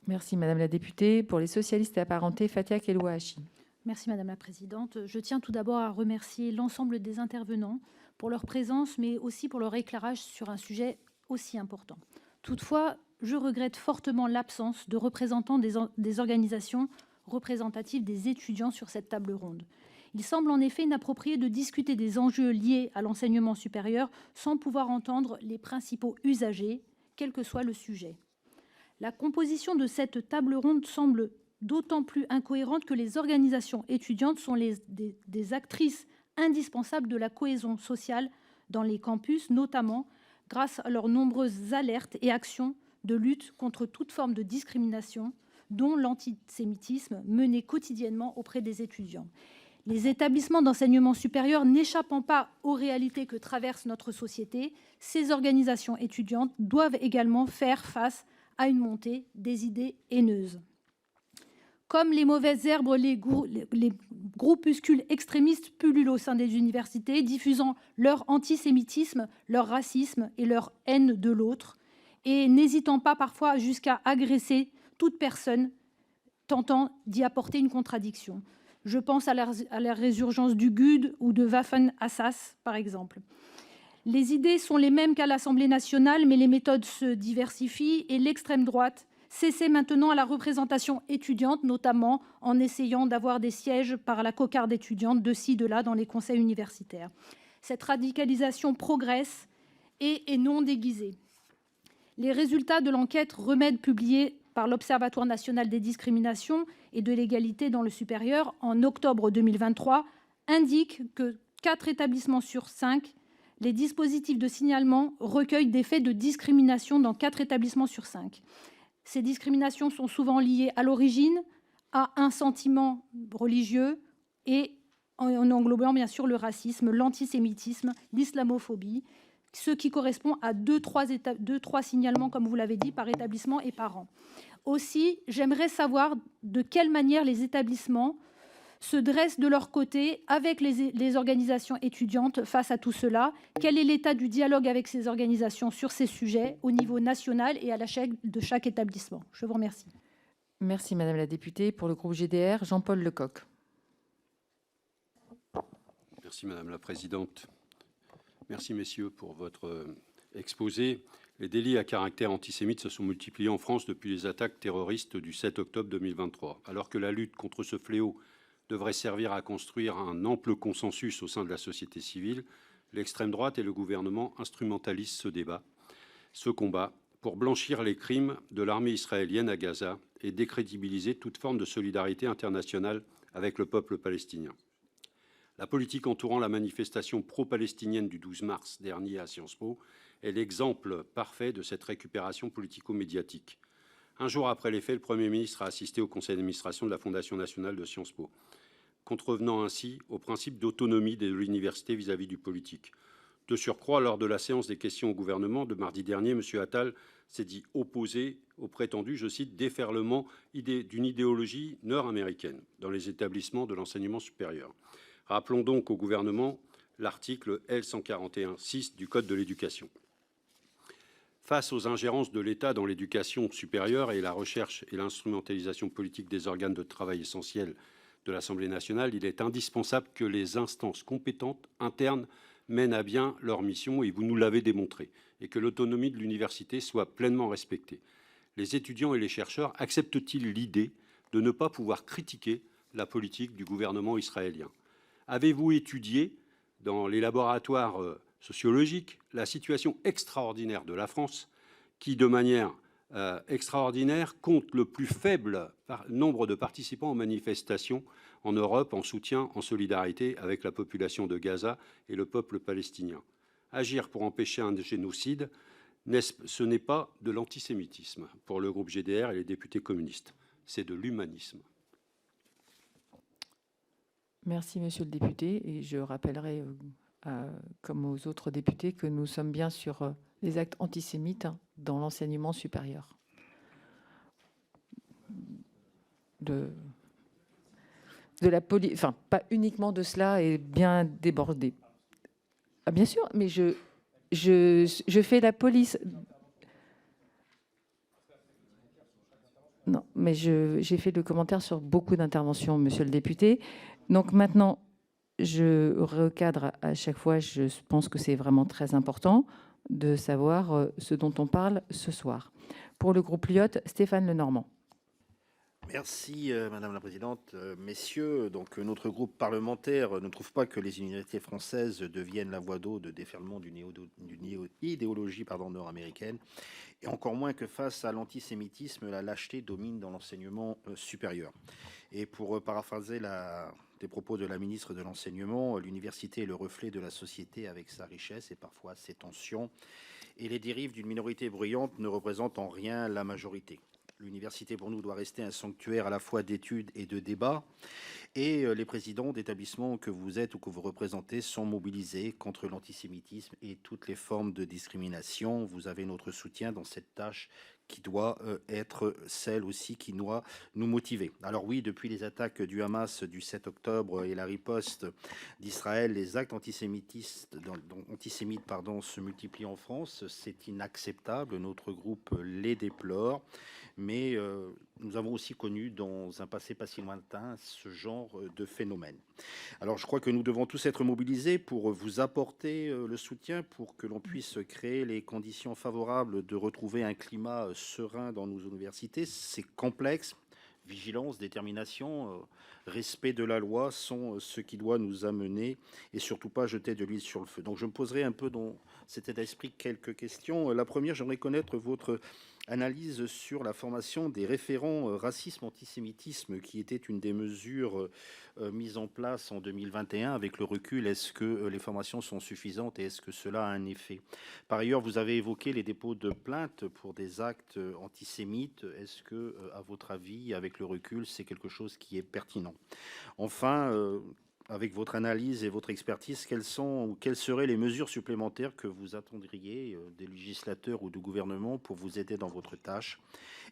Merci Madame la députée. Pour les socialistes et apparentés, Fatia Kelouachi. Merci Madame la Présidente. Je tiens tout d'abord à remercier l'ensemble des intervenants pour leur présence, mais aussi pour leur éclairage sur un sujet aussi important. Toutefois, je regrette fortement l'absence de représentants des organisations représentatives des étudiants sur cette table ronde. Il semble en effet inapproprié de discuter des enjeux liés à l'enseignement supérieur sans pouvoir entendre les principaux usagers, quel que soit le sujet. La composition de cette table ronde semble d'autant plus incohérente que les organisations étudiantes sont des actrices indispensables de la cohésion sociale dans les campus, notamment grâce à leurs nombreuses alertes et actions de lutte contre toute forme de discrimination, dont l'antisémitisme mené quotidiennement auprès des étudiants. Les établissements d'enseignement supérieur n'échappant pas aux réalités que traverse notre société, ces organisations étudiantes doivent également faire face à une montée des idées haineuses. Comme les mauvaises herbes, les groupuscules extrémistes pullulent au sein des universités, diffusant leur antisémitisme, leur racisme et leur haine de l'autre, et n'hésitant pas parfois jusqu'à agresser toute personne tentant d'y apporter une contradiction. Je pense à la résurgence du GUD ou de Waffen-Assas, par exemple. Les idées sont les mêmes qu'à l'Assemblée nationale, mais les méthodes se diversifient et l'extrême droite s'essaie maintenant à la représentation étudiante, notamment en essayant d'avoir des sièges par la cocarde étudiante de ci, de là dans les conseils universitaires. Cette radicalisation progresse et est non déguisée. Les résultats de l'enquête Remède publiée par l'Observatoire national des discriminations et de l'égalité dans le supérieur en octobre 2023 indiquent que 4 établissements sur 5, les dispositifs de signalement recueillent des faits de discrimination dans 4 établissements sur 5. Ces discriminations sont souvent liées à l'origine, à un sentiment religieux et en englobant bien sûr le racisme, l'antisémitisme, l'islamophobie, ce qui correspond à 2-3 signalements, comme vous l'avez dit, par établissement et par an. Aussi, j'aimerais savoir de quelle manière les établissements se dressent de leur côté avec les organisations étudiantes face à tout cela. Quel est l'état du dialogue avec ces organisations sur ces sujets au niveau national et à l'échelle de chaque établissement? Je vous remercie. Merci Madame la députée. Pour le groupe GDR, Jean-Paul Lecoq. Merci Madame la Présidente. Merci messieurs pour votre exposé. Les délits à caractère antisémite se sont multipliés en France depuis les attaques terroristes du 7 octobre 2023. Alors que la lutte contre ce fléau devrait servir à construire un ample consensus au sein de la société civile, l'extrême droite et le gouvernement instrumentalisent ce débat, ce combat, pour blanchir les crimes de l'armée israélienne à Gaza et décrédibiliser toute forme de solidarité internationale avec le peuple palestinien. La politique entourant la manifestation pro-palestinienne du 12 mars dernier à Sciences Po est l'exemple parfait de cette récupération politico-médiatique. Un jour après les faits, le Premier ministre a assisté au conseil d'administration de la Fondation nationale de Sciences Po, contrevenant ainsi au principe d'autonomie de l'université vis-à-vis du politique. De surcroît, lors de la séance des questions au gouvernement de mardi dernier, M. Attal s'est dit opposé au prétendu, je cite, déferlement d'une idéologie nord-américaine dans les établissements de l'enseignement supérieur. Rappelons donc au gouvernement l'article L141-6 du Code de l'éducation. Face aux ingérences de l'État dans l'éducation supérieure et la recherche et l'instrumentalisation politique des organes de travail essentiels de l'Assemblée nationale, il est indispensable que les instances compétentes internes mènent à bien leur mission, et vous nous l'avez démontré, et que l'autonomie de l'université soit pleinement respectée. Les étudiants et les chercheurs acceptent-ils l'idée de ne pas pouvoir critiquer la politique du gouvernement israélien? Avez-vous étudié dans les laboratoires sociologiques la situation extraordinaire de la France, qui, de manière extraordinaire, compte le plus faible nombre de participants aux manifestations en Europe en soutien, en solidarité avec la population de Gaza et le peuple palestinien? Agir pour empêcher un génocide, ce n'est pas de l'antisémitisme pour le groupe GDR et les députés communistes, c'est de l'humanisme. Merci, monsieur le député. Et je rappellerai, comme aux autres députés, que nous sommes bien sur les actes antisémites dans l'enseignement supérieur. De la police, enfin, pas uniquement de cela, est bien débordé. Ah, bien sûr, mais je fais la police. Non, mais j'ai fait le commentaire sur beaucoup d'interventions, monsieur le député. Donc maintenant, je recadre à chaque fois, je pense que c'est vraiment très important de savoir ce dont on parle ce soir. Pour le groupe Lyot, Stéphane Lenormand. Merci Madame la Présidente. Messieurs, donc notre groupe parlementaire ne trouve pas que les universités françaises deviennent la voie d'eau de déferlement d'une idéologie nord-américaine, et encore moins que face à l'antisémitisme, la lâcheté domine dans l'enseignement supérieur. Et pour paraphraser des propos de la ministre de l'Enseignement, l'université est le reflet de la société avec sa richesse et parfois ses tensions, et les dérives d'une minorité bruyante ne représentent en rien la majorité. L'université, pour nous, doit rester un sanctuaire à la fois d'études et de débats. Et les présidents d'établissements que vous êtes ou que vous représentez sont mobilisés contre l'antisémitisme et toutes les formes de discrimination. Vous avez notre soutien dans cette tâche qui doit être celle aussi qui doit nous motiver. Alors oui, depuis les attaques du Hamas du 7 octobre et la riposte d'Israël, les actes antisémites se multiplient en France. C'est inacceptable. Notre groupe les déplore. Mais nous avons aussi connu dans un passé pas si lointain ce genre de phénomène. Alors je crois que nous devons tous être mobilisés pour vous apporter le soutien pour que l'on puisse créer les conditions favorables de retrouver un climat serein dans nos universités. C'est complexe. Vigilance, détermination, respect de la loi sont ce qui doit nous amener et surtout pas jeter de l'huile sur le feu. Donc je me poserai un peu dans cet état d'esprit quelques questions. La première, j'aimerais connaître votre analyse sur la formation des référents racisme-antisémitisme qui était une des mesures mises en place en 2021. Avec le recul, est-ce que les formations sont suffisantes et est-ce que cela a un effet? Par ailleurs, vous avez évoqué les dépôts de plaintes pour des actes antisémites. Est-ce que, à votre avis, avec le recul, c'est quelque chose qui est pertinent? Enfin, avec votre analyse et votre expertise, quelles seraient les mesures supplémentaires que vous attendriez des législateurs ou du gouvernement pour vous aider dans votre tâche?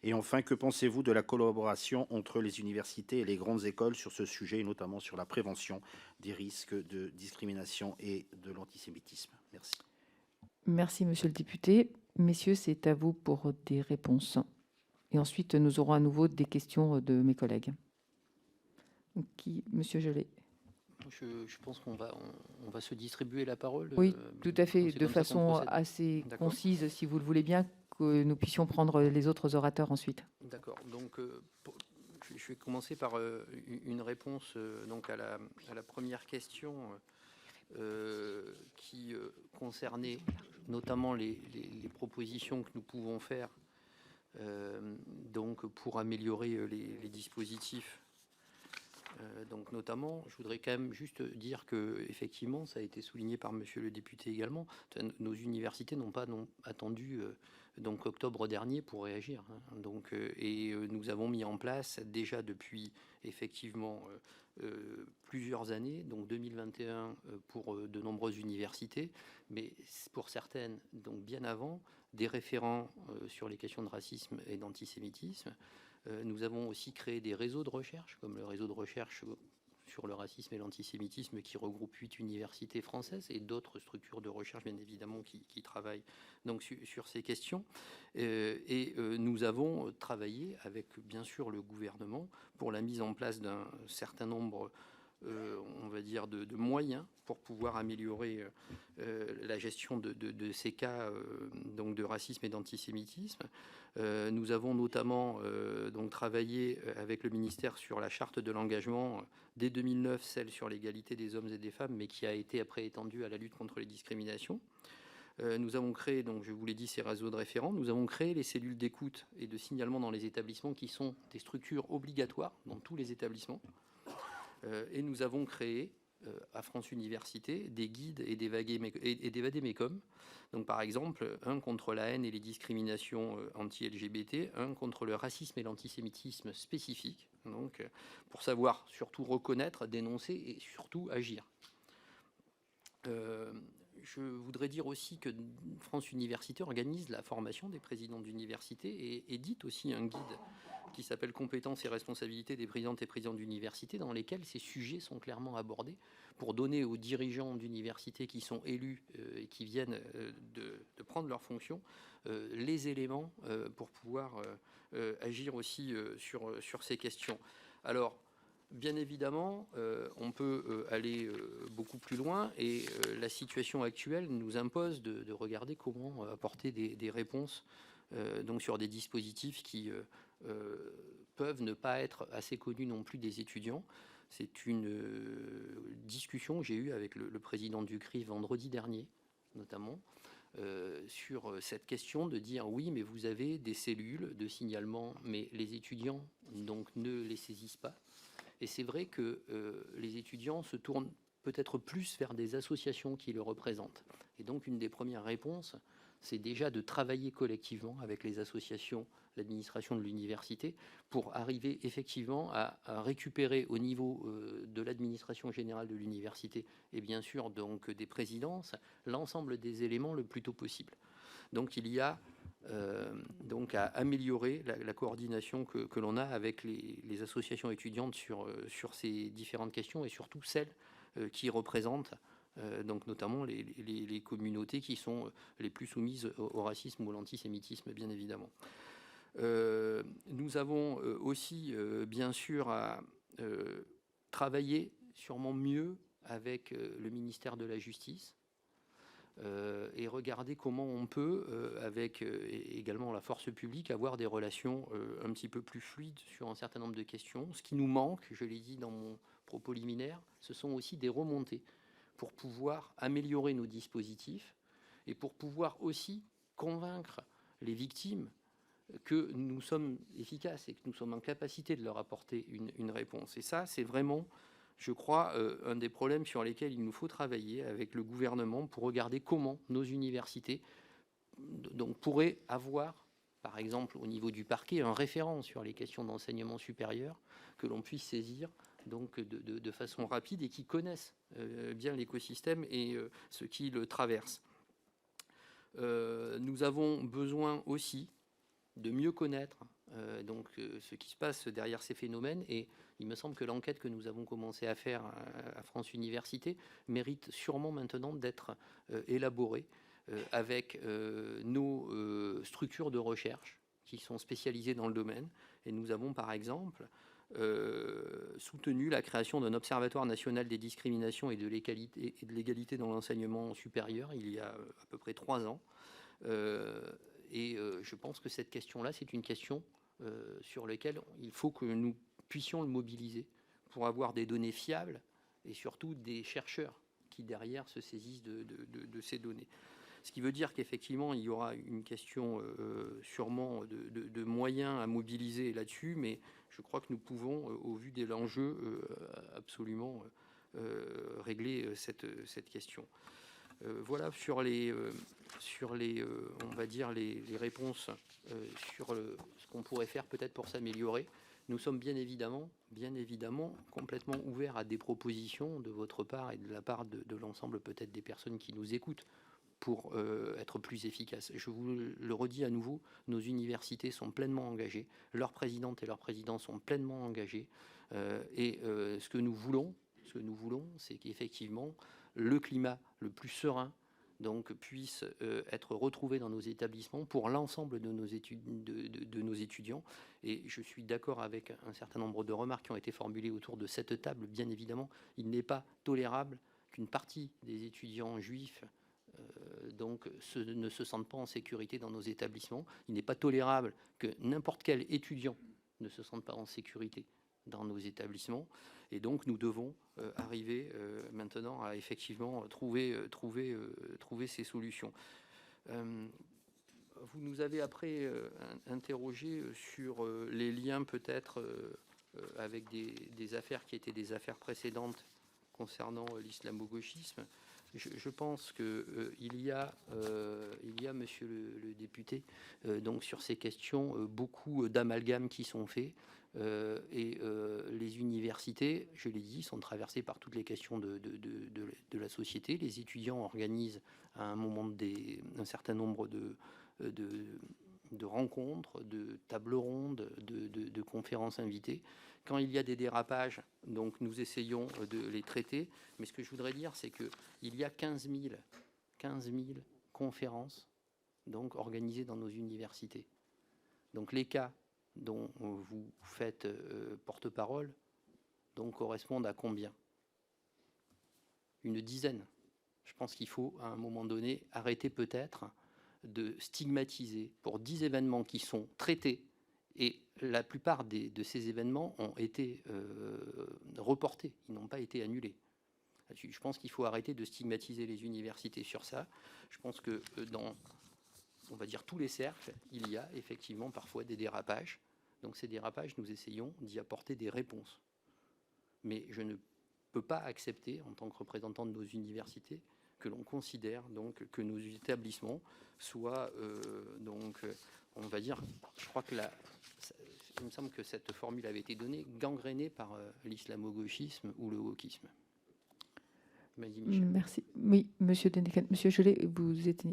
Et enfin, que pensez-vous de la collaboration entre les universités et les grandes écoles sur ce sujet, et notamment sur la prévention des risques de discrimination et de l'antisémitisme? Merci. Merci, monsieur le député. Messieurs, c'est à vous pour des réponses. Et ensuite, nous aurons à nouveau des questions de mes collègues. Monsieur Gelé. Je pense qu'on va se distribuer la parole. Oui, tout à fait, de façon assez concise, si vous le voulez bien, que nous puissions prendre les autres orateurs ensuite. D'accord. Donc, je vais commencer par une réponse donc à la première question qui concernait notamment les propositions que nous pouvons faire donc pour améliorer les dispositifs. Donc notamment, je voudrais quand même juste dire que effectivement, ça a été souligné par monsieur le député également, nos universités n'ont pas attendu donc octobre dernier pour réagir. Donc, et nous avons mis en place déjà depuis effectivement plusieurs années, donc 2021 pour de nombreuses universités, mais pour certaines, donc bien avant, des référents sur les questions de racisme et d'antisémitisme. Nous avons aussi créé des réseaux de recherche, comme le réseau de recherche sur le racisme et l'antisémitisme qui regroupe 8 universités françaises et d'autres structures de recherche, bien évidemment, qui travaillent donc sur ces questions. Nous avons travaillé avec, bien sûr, le gouvernement pour la mise en place d'un certain nombre on va dire, de moyens pour pouvoir améliorer la gestion de ces cas donc de racisme et d'antisémitisme. Nous avons notamment donc travaillé avec le ministère sur la charte de l'engagement dès 2009, celle sur l'égalité des hommes et des femmes, mais qui a été après étendue à la lutte contre les discriminations. Nous avons créé, donc je vous l'ai dit, ces réseaux de référents. Nous avons créé les cellules d'écoute et de signalement dans les établissements qui sont des structures obligatoires dans tous les établissements. Et nous avons créé à France Université des guides et des vadémécums. Donc par exemple, un contre la haine et les discriminations anti-LGBT, un contre le racisme et l'antisémitisme spécifique, donc pour savoir surtout reconnaître, dénoncer et surtout agir. Je voudrais dire aussi que France Université organise la formation des présidents d'université et édite aussi un guide qui s'appelle « Compétences et responsabilités des présidentes et présidents d'université » dans lesquels ces sujets sont clairement abordés pour donner aux dirigeants d'université qui sont élus et qui viennent de prendre leurs fonctions les éléments pour pouvoir agir aussi sur ces questions. Alors, bien évidemment, on peut aller beaucoup plus loin et la situation actuelle nous impose de regarder comment apporter des réponses donc sur des dispositifs qui peuvent ne pas être assez connus non plus des étudiants. C'est une discussion que j'ai eue avec le président du CRI vendredi dernier, notamment, sur cette question de dire oui, mais vous avez des cellules de signalement, mais les étudiants donc ne les saisissent pas. Et c'est vrai que les étudiants se tournent peut-être plus vers des associations qui le représentent. Et donc une des premières réponses, c'est déjà de travailler collectivement avec les associations, l'administration de l'université, pour arriver effectivement à récupérer au niveau de l'administration générale de l'université et bien sûr donc des présidences, l'ensemble des éléments le plus tôt possible. Donc il y a donc à améliorer la coordination que l'on a avec les associations étudiantes sur ces différentes questions et surtout celles qui représentent donc notamment les communautés qui sont les plus soumises au racisme ou à l'antisémitisme, bien évidemment. Nous avons aussi bien sûr à travailler sûrement mieux avec le ministère de la Justice et regarder comment on peut, avec également la force publique, avoir des relations un petit peu plus fluides sur un certain nombre de questions. Ce qui nous manque, je l'ai dit dans mon propos liminaire, ce sont aussi des remontées pour pouvoir améliorer nos dispositifs et pour pouvoir aussi convaincre les victimes que nous sommes efficaces et que nous sommes en capacité de leur apporter une réponse. Et ça, c'est vraiment, je crois, un des problèmes sur lesquels il nous faut travailler avec le gouvernement pour regarder comment nos universités donc, pourraient avoir, par exemple, au niveau du parquet, un référent sur les questions d'enseignement supérieur que l'on puisse saisir donc de façon rapide et qui connaissent bien l'écosystème et ce qui le traverse. Nous avons besoin aussi de mieux connaître donc ce qui se passe derrière ces phénomènes et il me semble que l'enquête que nous avons commencé à faire à France Université mérite sûrement maintenant d'être élaborée avec nos structures de recherche qui sont spécialisées dans le domaine et nous avons par exemple soutenu la création d'un observatoire national des discriminations et de l'égalité dans l'enseignement supérieur il y a à peu près 3 ans. Et je pense que cette question-là, c'est une question sur laquelle il faut que nous puissions le mobiliser pour avoir des données fiables et surtout des chercheurs qui derrière se saisissent de ces données. Ce qui veut dire qu'effectivement, il y aura une question sûrement de moyens à mobiliser là-dessus, mais je crois que nous pouvons, au vu de l'enjeu, absolument régler cette question. Voilà sur les on va dire les réponses sur ce qu'on pourrait faire peut-être pour s'améliorer. Nous sommes bien évidemment complètement ouverts à des propositions de votre part et de la part de l'ensemble peut-être des personnes qui nous écoutent pour être plus efficaces. Je vous le redis à nouveau, nos universités sont pleinement engagées, leurs présidentes et leurs présidents sont pleinement engagés et ce que nous voulons, Ce que nous voulons, c'est qu'effectivement, le climat le plus serein donc, puisse être retrouvé dans nos établissements pour l'ensemble de nos étudiants. Et je suis d'accord avec un certain nombre de remarques qui ont été formulées autour de cette table. Bien évidemment, il n'est pas tolérable qu'une partie des étudiants juifs ne se sentent pas en sécurité dans nos établissements. Il n'est pas tolérable que n'importe quel étudiant ne se sente pas en sécurité dans nos établissements. Et donc, nous devons arriver maintenant à effectivement trouver ces solutions. Vous nous avez après interrogé sur les liens peut-être avec des affaires qui étaient des affaires précédentes concernant l'islamo-gauchisme. Je pense qu'il y a, monsieur le député, donc sur ces questions, beaucoup d'amalgames qui sont faits. Et les universités, je l'ai dit, sont traversées par toutes les questions de la société. Les étudiants organisent à un moment un certain nombre de rencontres, de tables rondes, de conférences invitées. Quand il y a des dérapages, donc nous essayons de les traiter. Mais ce que je voudrais dire, c'est qu'il y a 15 000 conférences donc, organisées dans nos universités. Donc les cas dont vous faites porte-parole donc correspondent à combien? Une dizaine. Je pense qu'il faut, à un moment donné, arrêter peut-être de stigmatiser pour 10 événements qui sont traités. Et la plupart de ces événements ont été reportés, ils n'ont pas été annulés. Je pense qu'il faut arrêter de stigmatiser les universités sur ça. Je pense que dans, on va dire, tous les cercles, il y a effectivement parfois des dérapages. Donc ces dérapages, nous essayons d'y apporter des réponses. Mais je ne peux pas accepter, en tant que représentant de nos universités, que l'on considère donc que nos établissements soient on va dire, je crois que il me semble que cette formule avait été donnée, gangrénée par l'islamo-gauchisme ou le wokisme. Merci. Oui, monsieur Denekan. Monsieur Gelé, il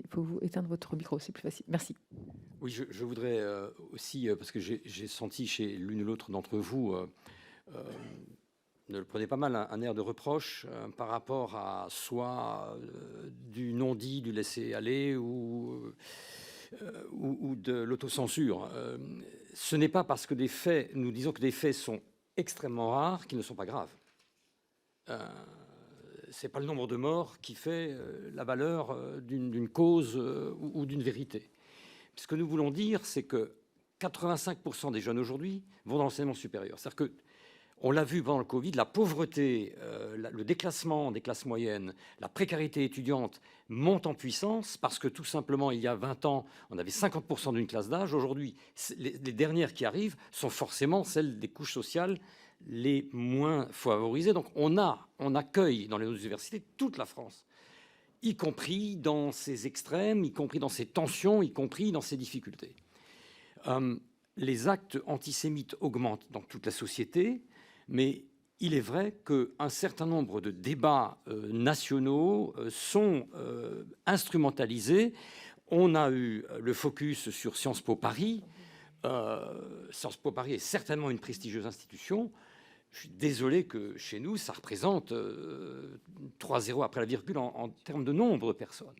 faut vous éteindre votre micro, c'est plus facile. Merci. Oui, je voudrais aussi, parce que j'ai senti chez l'une ou l'autre d'entre vous, ne le prenez pas mal, un air de reproche par rapport à soit du non-dit, du laisser-aller ou de l'autocensure. Ce n'est pas parce que des faits, nous disons que des faits sont extrêmement rares qu'ils ne sont pas graves. Ce n'est pas le nombre de morts qui fait la valeur d'une cause ou d'une vérité. Ce que nous voulons dire, c'est que 85% des jeunes aujourd'hui vont dans l'enseignement supérieur. C'est-à-dire que on l'a vu pendant le Covid, la pauvreté, le déclassement des classes moyennes, la précarité étudiante montent en puissance parce que tout simplement, il y a 20 ans, on avait 50% d'une classe d'âge. Aujourd'hui, les dernières qui arrivent sont forcément celles des couches sociales les moins favorisées. Donc on accueille dans les universités toute la France, y compris dans ses extrêmes, y compris dans ses tensions, y compris dans ses difficultés. Les actes antisémites augmentent dans toute la société. Mais il est vrai qu'un certain nombre de débats nationaux sont instrumentalisés. On a eu le focus sur Sciences Po Paris. Sciences Po Paris est certainement une prestigieuse institution. Je suis désolé que chez nous, ça représente 3 0 après la virgule en termes de nombre de personnes.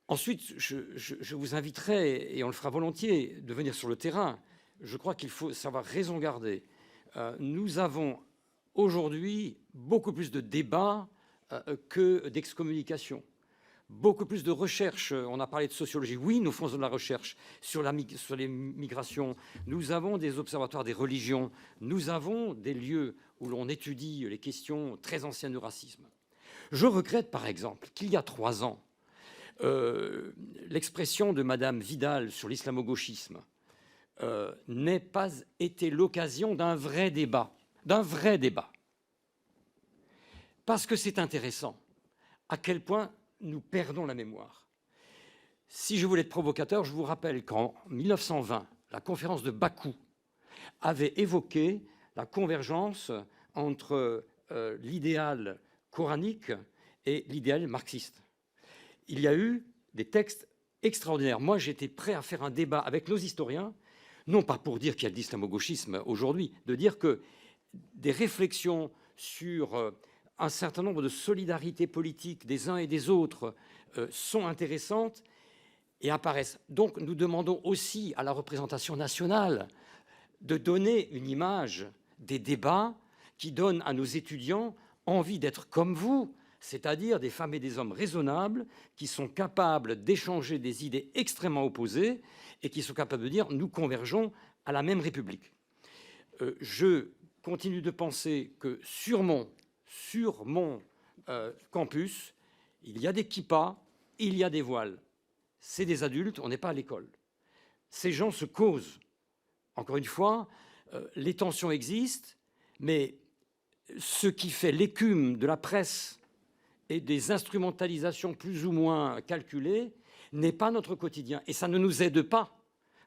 Ensuite, je vous inviterai, et on le fera volontiers, de venir sur le terrain. Je crois qu'il faut savoir raison garder. Nous avons aujourd'hui beaucoup plus de débats que d'excommunication, beaucoup plus de recherches. On a parlé de sociologie. Oui, nous faisons de la recherche sur les migrations. Nous avons des observatoires des religions. Nous avons des lieux où l'on étudie les questions très anciennes du racisme. Je regrette, par exemple, qu'il y a 3 ans, l'expression de Madame Vidal sur l'islamo-gauchisme n'ait pas été l'occasion d'un vrai débat. Parce que c'est intéressant à quel point nous perdons la mémoire. Si je voulais être provocateur, je vous rappelle qu'en 1920, la conférence de Bakou avait évoqué la convergence entre l'idéal coranique et l'idéal marxiste. Il y a eu des textes extraordinaires. Moi, j'étais prêt à faire un débat avec nos historiens, non pas pour dire qu'il y a de l'islamo-gauchisme aujourd'hui, de dire que des réflexions sur un certain nombre de solidarités politiques des uns et des autres sont intéressantes et apparaissent. Donc nous demandons aussi à la représentation nationale de donner une image des débats qui donnent à nos étudiants envie d'être comme vous, c'est-à-dire des femmes et des hommes raisonnables qui sont capables d'échanger des idées extrêmement opposées et qui sont capables de dire « nous convergeons à la même République ». Je continue de penser que sur mon campus, il y a des kippas, il y a des voiles. C'est des adultes, on n'est pas à l'école. Ces gens se causent. Encore une fois, les tensions existent, mais ce qui fait l'écume de la presse et des instrumentalisations plus ou moins calculées n'est pas notre quotidien. Et ça ne nous aide pas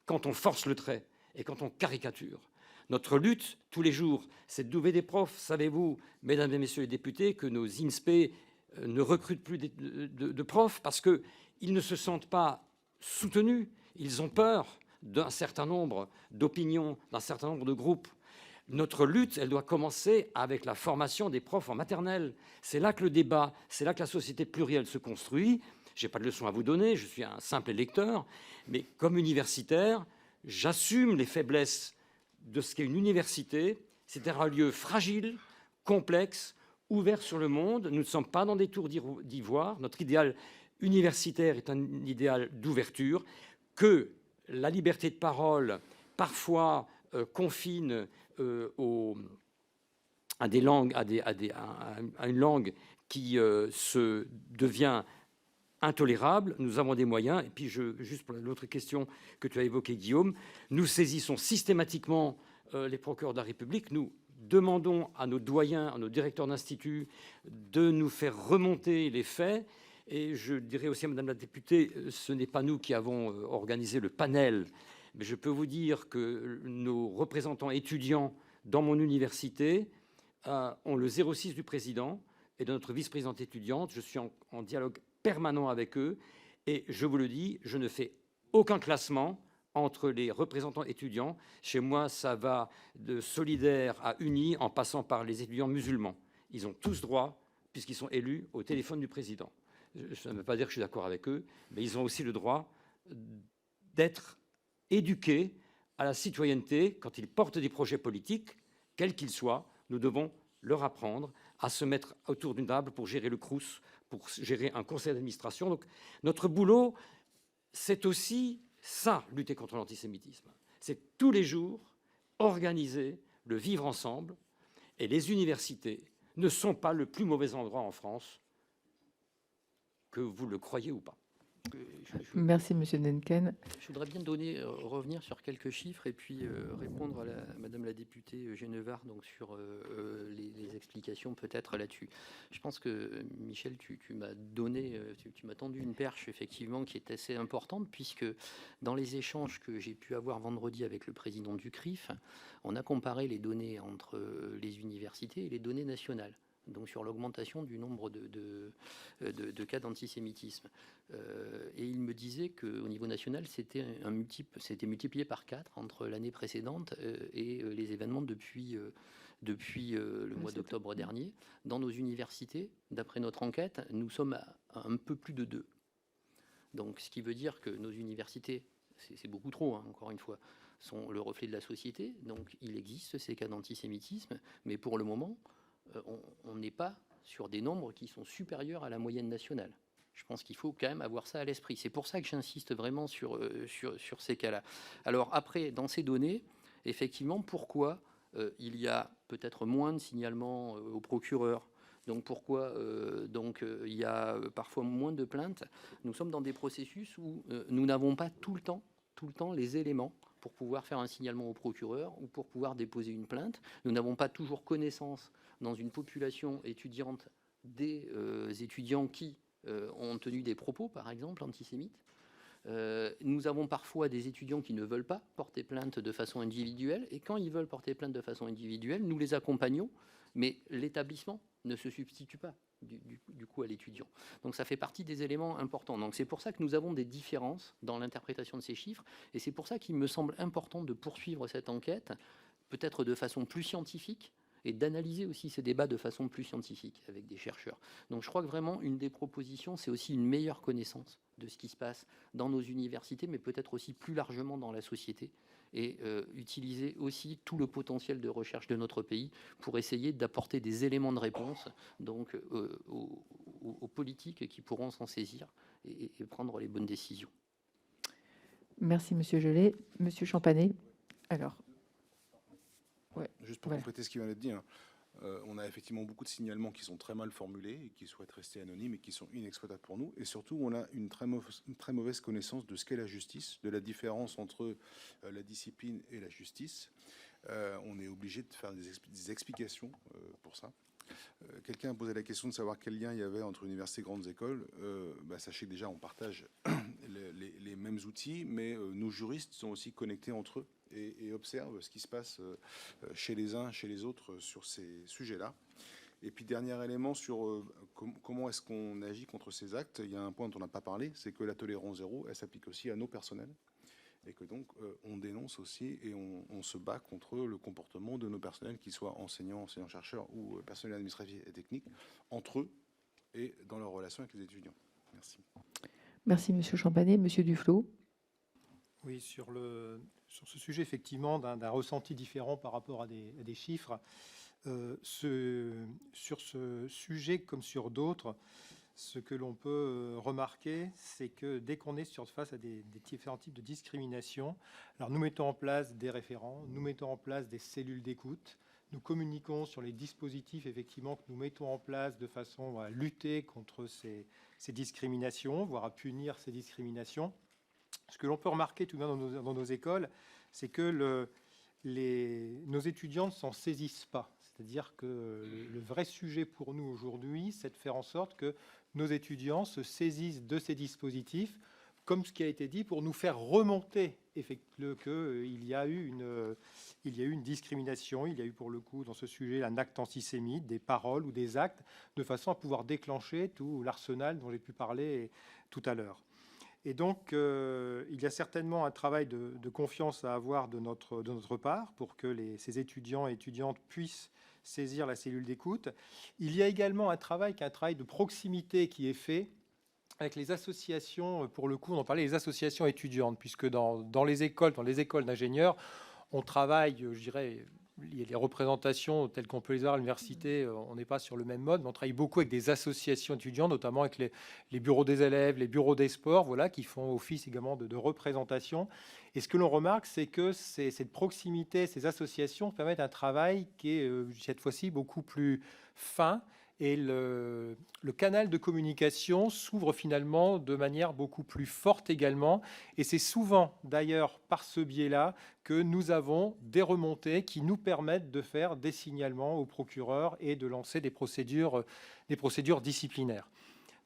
quand on force le trait et quand on caricature. Notre lutte, tous les jours, c'est de douver des profs. Savez-vous, mesdames et messieurs les députés, que nos INSPE ne recrutent plus de profs parce qu'ils ne se sentent pas soutenus. Ils ont peur d'un certain nombre d'opinions, d'un certain nombre de groupes. Notre lutte, elle doit commencer avec la formation des profs en maternelle. C'est là que le débat, c'est là que la société plurielle se construit. Je n'ai pas de leçon à vous donner, je suis un simple électeur, mais comme universitaire, j'assume les faiblesses de ce qu'est une université. C'est un lieu fragile, complexe, ouvert sur le monde. Nous ne sommes pas dans des tours d'ivoire. Notre idéal universitaire est un idéal d'ouverture que la liberté de parole, parfois, confine à une langue qui se devient intolérable. Nous avons des moyens. Et puis, juste pour l'autre question que tu as évoquée, Guillaume, nous saisissons systématiquement les procureurs de la République. Nous demandons à nos doyens, à nos directeurs d'institut, de nous faire remonter les faits. Et je dirais aussi à Madame la députée, ce n'est pas nous qui avons organisé le panel, mais je peux vous dire que nos représentants étudiants dans mon université ont le 06 du président et de notre vice-présidente étudiante. Je suis en dialogue permanent avec eux et je vous le dis, je ne fais aucun classement entre les représentants étudiants. Chez moi, ça va de solidaires à unis en passant par les étudiants musulmans. Ils ont tous droit, puisqu'ils sont élus, au téléphone du président. Ça ne veut pas dire que je suis d'accord avec eux, mais ils ont aussi le droit d'être éduqués à la citoyenneté. Quand ils portent des projets politiques, quels qu'ils soient, nous devons leur apprendre à se mettre autour d'une table pour gérer le Crous, pour gérer un conseil d'administration. Donc, notre boulot, c'est aussi ça, lutter contre l'antisémitisme. C'est tous les jours organiser le vivre ensemble. Et les universités ne sont pas le plus mauvais endroit en France, que vous le croyez ou pas. Merci, Monsieur Denken. Je voudrais bien revenir sur quelques chiffres et puis répondre à Madame la députée Genevard donc sur les explications peut-être là-dessus. Je pense que, Michel, tu m'as tendu une perche effectivement qui est assez importante puisque dans les échanges que j'ai pu avoir vendredi avec le président du CRIF, on a comparé les données entre les universités et les données nationales. Donc sur l'augmentation du nombre de cas d'antisémitisme. Et il me disait qu'au niveau national, c'était multiplié par 4 entre l'année précédente et les événements depuis le mois d'octobre dernier. Dans nos universités, d'après notre enquête, nous sommes à un peu plus de 2. Donc ce qui veut dire que nos universités, c'est beaucoup trop, hein, encore une fois, sont le reflet de la société. Donc il existe ces cas d'antisémitisme, mais pour le moment, on n'est pas sur des nombres qui sont supérieurs à la moyenne nationale. Je pense qu'il faut quand même avoir ça à l'esprit. C'est pour ça que j'insiste vraiment sur ces cas-là. Alors après, dans ces données, effectivement, pourquoi il y a peut-être moins de signalements au procureur, donc pourquoi il y a parfois moins de plaintes. Nous sommes dans des processus où nous n'avons pas tout le temps les éléments pour pouvoir faire un signalement au procureur ou pour pouvoir déposer une plainte. Nous n'avons pas toujours connaissance dans une population étudiante des étudiants qui ont tenu des propos, par exemple, antisémites. Nous avons parfois des étudiants qui ne veulent pas porter plainte de façon individuelle, et quand ils veulent porter plainte de façon individuelle, nous les accompagnons, mais l'établissement ne se substitue pas du coup à l'étudiant. Donc ça fait partie des éléments importants. Donc c'est pour ça que nous avons des différences dans l'interprétation de ces chiffres, et c'est pour ça qu'il me semble important de poursuivre cette enquête, peut-être de façon plus scientifique, et d'analyser aussi ces débats de façon plus scientifique avec des chercheurs. Donc je crois que vraiment une des propositions, c'est aussi une meilleure connaissance de ce qui se passe dans nos universités, mais peut-être aussi plus largement dans la société, et utiliser aussi tout le potentiel de recherche de notre pays pour essayer d'apporter des éléments de réponse donc, aux politiques qui pourront s'en saisir et prendre les bonnes décisions. Merci, Monsieur Gelé. Monsieur Champanet, alors. Ouais, juste pour compléter ce qui vient d'être dit, on a effectivement beaucoup de signalements qui sont très mal formulés et qui souhaitent rester anonymes et qui sont inexploitables pour nous. Et surtout, on a une très mauvaise connaissance de ce qu'est la justice, de la différence entre la discipline et la justice. On est obligé de faire des explications pour ça. Quelqu'un a posé la question de savoir quel lien il y avait entre universités et grandes écoles. Sachez que déjà, on partage les mêmes outils, mais nos juristes sont aussi connectés entre eux et observent ce qui se passe chez les uns, chez les autres sur ces sujets-là. Et puis, dernier élément sur comment est-ce qu'on agit contre ces actes. Il y a un point dont on n'a pas parlé, c'est que la tolérance zéro, elle s'applique aussi à nos personnels. Et que donc, on dénonce aussi et on se bat contre le comportement de nos personnels, qu'ils soient enseignants, enseignants-chercheurs ou personnels administratifs et techniques, entre eux et dans leur relation avec les étudiants. Merci. Merci, Monsieur Champanet. Monsieur Duflot. Oui, sur ce sujet, effectivement, d'un ressenti différent par rapport à des chiffres. Sur ce sujet, comme sur d'autres, ce que l'on peut remarquer, c'est que dès qu'on est face à des différents types de discrimination, alors nous mettons en place des référents, nous mettons en place des cellules d'écoute, nous communiquons sur les dispositifs effectivement que nous mettons en place de façon à lutter contre ces discriminations, voire à punir ces discriminations. Ce que l'on peut remarquer tout de même dans nos écoles, c'est que nos étudiants ne s'en saisissent pas. C'est-à-dire que le vrai sujet pour nous aujourd'hui, c'est de faire en sorte que nos étudiants se saisissent de ces dispositifs, comme ce qui a été dit, pour nous faire remonter qu'il y a eu une discrimination, il y a eu pour le coup dans ce sujet un acte antisémite, des paroles ou des actes, de façon à pouvoir déclencher tout l'arsenal dont j'ai pu parler tout à l'heure. Et donc, il y a certainement un travail de confiance à avoir de notre part pour que ces étudiants et étudiantes puissent saisir la cellule d'écoute. Il y a également un travail de proximité qui est fait avec les associations, pour le coup, on en parlait, les associations étudiantes, puisque dans les écoles d'ingénieurs, on travaille, je dirais, il y a les représentations telles qu'on peut les avoir à l'université, on n'est pas sur le même mode, mais on travaille beaucoup avec des associations étudiantes, notamment avec les bureaux des élèves, les bureaux des sports, voilà, qui font office également de représentation. Et ce que l'on remarque, c'est que cette proximité, ces associations permettent un travail qui est cette fois-ci beaucoup plus fin, et le canal de communication s'ouvre finalement de manière beaucoup plus forte également. Et c'est souvent d'ailleurs par ce biais-là que nous avons des remontées qui nous permettent de faire des signalements aux procureurs et de lancer des procédures disciplinaires.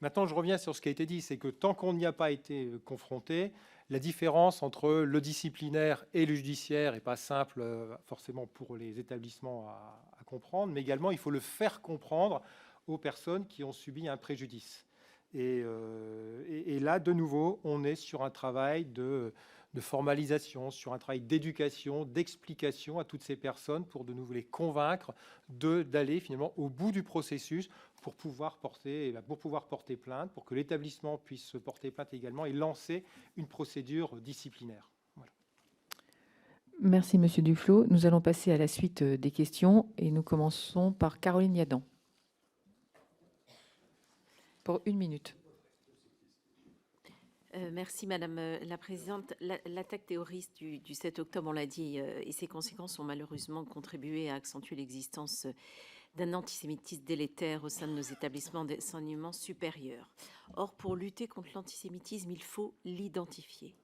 Maintenant, je reviens sur ce qui a été dit, c'est que tant qu'on n'y a pas été confronté, la différence entre le disciplinaire et le judiciaire n'est pas simple forcément pour les établissements à comprendre, mais également il faut le faire comprendre aux personnes qui ont subi un préjudice. Et là, de nouveau, on est sur un travail de formalisation, sur un travail d'éducation, d'explication à toutes ces personnes pour de nouveau les convaincre d'aller finalement au bout du processus pour pouvoir porter plainte, pour que l'établissement puisse porter plainte également et lancer une procédure disciplinaire. Voilà. Merci, Monsieur Duflot. Nous allons passer à la suite des questions et nous commençons par Caroline Yadan. Pour 1 minute. Merci Madame la Présidente. L'attaque terroriste du 7 octobre, on l'a dit, et ses conséquences ont malheureusement contribué à accentuer l'existence d'un antisémitisme délétère au sein de nos établissements d'enseignement supérieur. Or, pour lutter contre l'antisémitisme, il faut l'identifier.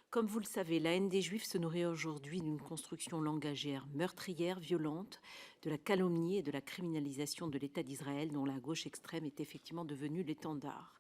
Comme vous le savez, la haine des Juifs se nourrit aujourd'hui d'une construction langagière meurtrière, violente, de la calomnie et de la criminalisation de l'État d'Israël, dont la gauche extrême est effectivement devenue l'étendard.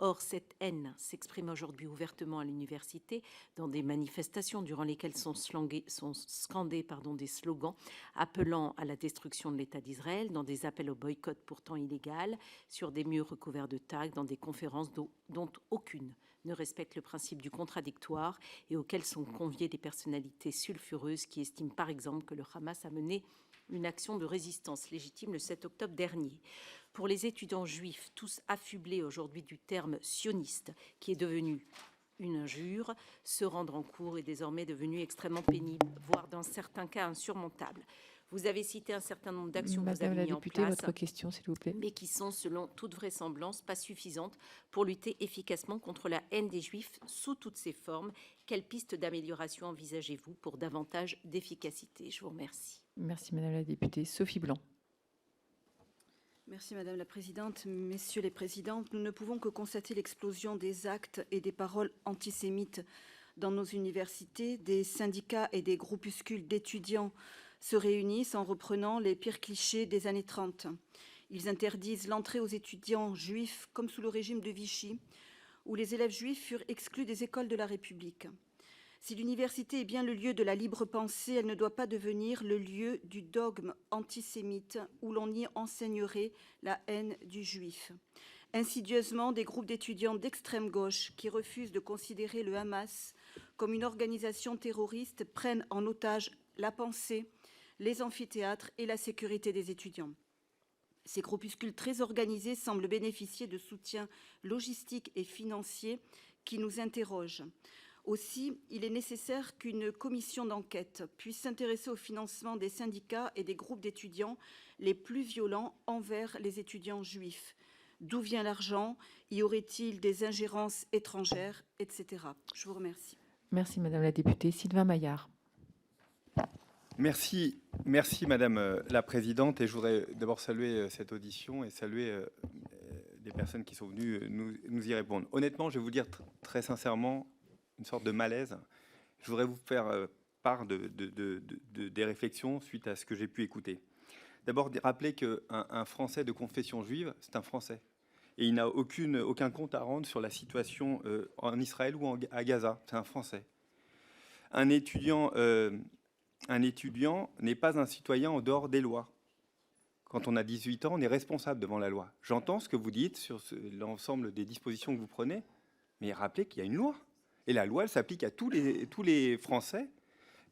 Or, cette haine s'exprime aujourd'hui ouvertement à l'université, dans des manifestations durant lesquelles sont scandés des slogans appelant à la destruction de l'État d'Israël, dans des appels au boycott pourtant illégal, sur des murs recouverts de tags, dans des conférences dont aucune ne respecte le principe du contradictoire et auxquelles sont conviées des personnalités sulfureuses qui estiment par exemple que le Hamas a mené une action de résistance légitime le 7 octobre dernier. Pour les étudiants juifs, tous affublés aujourd'hui du terme sioniste, qui est devenu une injure, se rendre en cours est désormais devenu extrêmement pénible, voire dans certains cas insurmontable. Vous avez cité un certain nombre d'actions que vous avez mises en place. Madame la députée, votre question, s'il vous plaît. Mais qui sont, selon toute vraisemblance, pas suffisantes pour lutter efficacement contre la haine des Juifs sous toutes ses formes. Quelles pistes d'amélioration envisagez-vous pour davantage d'efficacité? Je vous remercie. Merci, Madame la députée. Sophie Blanc. Merci Madame la Présidente. Messieurs les Présidents, nous ne pouvons que constater l'explosion des actes et des paroles antisémites dans nos universités. Des syndicats et des groupuscules d'étudiants se réunissent en reprenant les pires clichés des années 30. Ils interdisent l'entrée aux étudiants juifs comme sous le régime de Vichy, où les élèves juifs furent exclus des écoles de la République. Si l'université est bien le lieu de la libre pensée, elle ne doit pas devenir le lieu du dogme antisémite où l'on y enseignerait la haine du juif. Insidieusement, des groupes d'étudiants d'extrême gauche qui refusent de considérer le Hamas comme une organisation terroriste prennent en otage la pensée, les amphithéâtres et la sécurité des étudiants. Ces groupuscules très organisés semblent bénéficier de soutiens logistiques et financiers qui nous interrogent. Aussi, il est nécessaire qu'une commission d'enquête puisse s'intéresser au financement des syndicats et des groupes d'étudiants les plus violents envers les étudiants juifs. D'où vient l'argent? Y aurait-il des ingérences étrangères, etc. Je vous remercie. Merci, Madame la députée. Sylvain Maillard. Merci Madame la Présidente. Et je voudrais d'abord saluer cette audition et saluer les personnes qui sont venues nous y répondre. Honnêtement, je vais vous dire très sincèrement, une sorte de malaise. Je voudrais vous faire part des réflexions suite à ce que j'ai pu écouter. D'abord, rappeler qu'un Français de confession juive, c'est un Français. Et il n'a aucun compte à rendre sur la situation en Israël ou à Gaza. C'est un Français. Un étudiant n'est pas un citoyen en dehors des lois. Quand on a 18 ans, on est responsable devant la loi. J'entends ce que vous dites sur l'ensemble des dispositions que vous prenez, mais rappelez qu'il y a une loi. Et la loi, elle s'applique à tous les Français.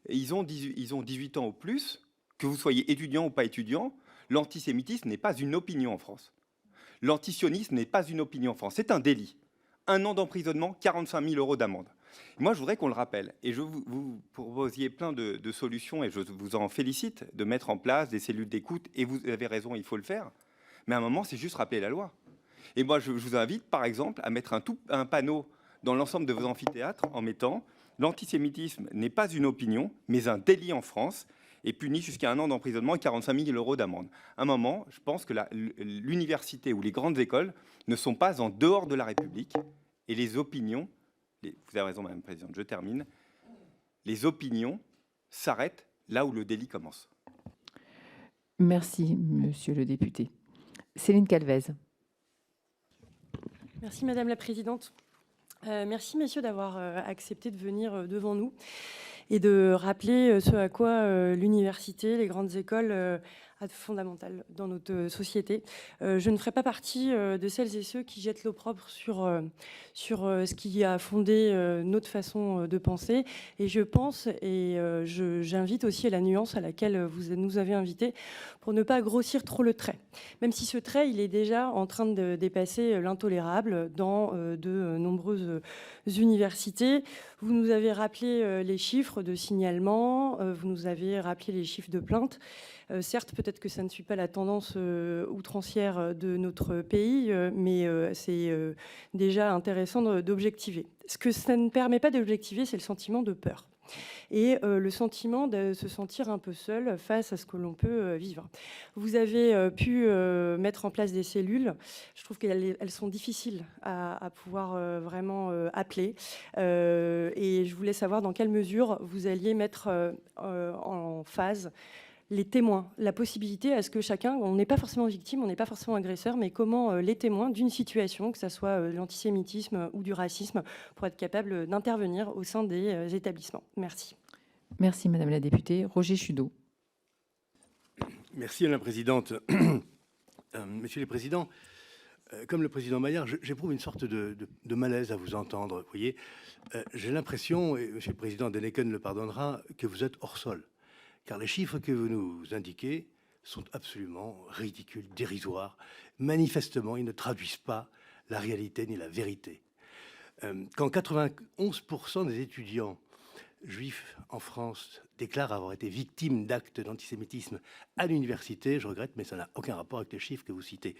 Et ils ont 18 ans ou plus, que vous soyez étudiant ou pas étudiant. L'antisémitisme n'est pas une opinion en France. L'antisionisme n'est pas une opinion en France. C'est un délit. 1 an d'emprisonnement, 45 000 € d'amende. Moi, je voudrais qu'on le rappelle. Et vous proposiez plein de solutions, et je vous en félicite, de mettre en place des cellules d'écoute. Et vous avez raison, il faut le faire. Mais à un moment, c'est juste rappeler la loi. Et moi, je vous invite, par exemple, à mettre un panneau dans l'ensemble de vos amphithéâtres en mettant « L'antisémitisme n'est pas une opinion, mais un délit en France et puni jusqu'à 1 an d'emprisonnement et 45 000 € d'amende. » À un moment, je pense que l'université ou les grandes écoles ne sont pas en dehors de la République et les opinions, vous avez raison, Madame la Présidente, je termine, les opinions s'arrêtent là où le délit commence. Merci, Monsieur le député. Céline Calvez. Merci Madame la Présidente. Merci messieurs d'avoir accepté de venir devant nous et de rappeler ce à quoi l'université, les grandes écoles a de fondamental dans notre société. Je ne ferai pas partie de celles et ceux qui jettent l'opprobre sur ce qui a fondé notre façon de penser. Et je pense, et j'invite aussi à la nuance à laquelle vous nous avez invités, pour ne pas grossir trop le trait. Même si ce trait, il est déjà en train de dépasser l'intolérable dans de nombreuses universités. Vous nous avez rappelé les chiffres de signalement, vous nous avez rappelé les chiffres de plaintes. Certes, peut-être que ça ne suit pas la tendance outrancière de notre pays, mais c'est déjà intéressant d'objectiver. Ce que ça ne permet pas d'objectiver, c'est le sentiment de peur. Et le sentiment de se sentir un peu seul face à ce que l'on peut vivre. Vous avez pu mettre en place des cellules. Je trouve qu'elles sont difficiles à pouvoir vraiment appeler. Et je voulais savoir dans quelle mesure vous alliez mettre en phase les témoins, la possibilité à ce que chacun, on n'est pas forcément victime, on n'est pas forcément agresseur, mais comment les témoins d'une situation, que ce soit l'antisémitisme ou du racisme, pour être capable d'intervenir au sein des établissements. Merci. Merci Madame la députée. Roger Chudeau. Merci Madame la Présidente. Messieurs les Présidents, comme le Président Maillard, j'éprouve une sorte de malaise à vous entendre. Vous voyez, j'ai l'impression, et Monsieur le Président Denneken le pardonnera, que vous êtes hors sol. car les chiffres que vous nous indiquez sont absolument ridicules, dérisoires. Manifestement, ils ne traduisent pas la réalité ni la vérité. Quand 91% des étudiants juifs en France déclarent avoir été victimes d'actes d'antisémitisme à l'université, je regrette, mais ça n'a aucun rapport avec les chiffres que vous citez.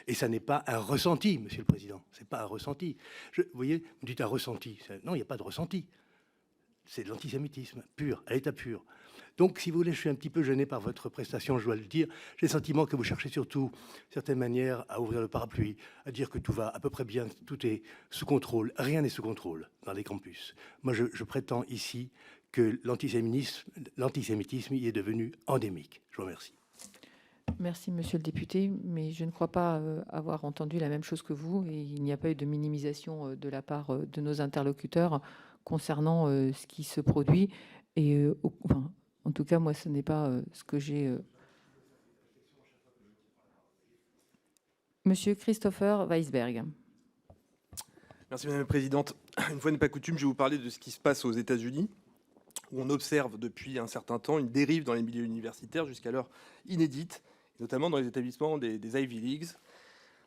Et ça n'est pas un ressenti, Monsieur le Président. C'est pas un ressenti. Vous voyez, vous dites un ressenti. Non, il n'y a pas de ressenti. C'est de l'antisémitisme pur, à l'état pur. Donc, si vous voulez, je suis un petit peu gêné par votre prestation, je dois le dire. J'ai le sentiment que vous cherchez surtout, certaines manières, à ouvrir le parapluie, à dire que tout va à peu près bien, tout est sous contrôle. Rien n'est sous contrôle dans les campus. Moi, je prétends ici que l'antisémitisme y est devenu endémique. Je vous remercie. Merci, monsieur le député, mais je ne crois pas avoir entendu la même chose que vous, et il n'y a pas eu de minimisation de la part de nos interlocuteurs concernant ce qui se produit. Et enfin, en tout cas, moi, ce n'est pas ce que j'ai... Monsieur Christopher Weisberg. Merci Madame la Présidente. Une fois n'est pas coutume, je vais vous parler de ce qui se passe aux États-Unis, où on observe depuis un certain temps une dérive dans les milieux universitaires jusqu'alors inédite, notamment dans les établissements des Ivy Leagues.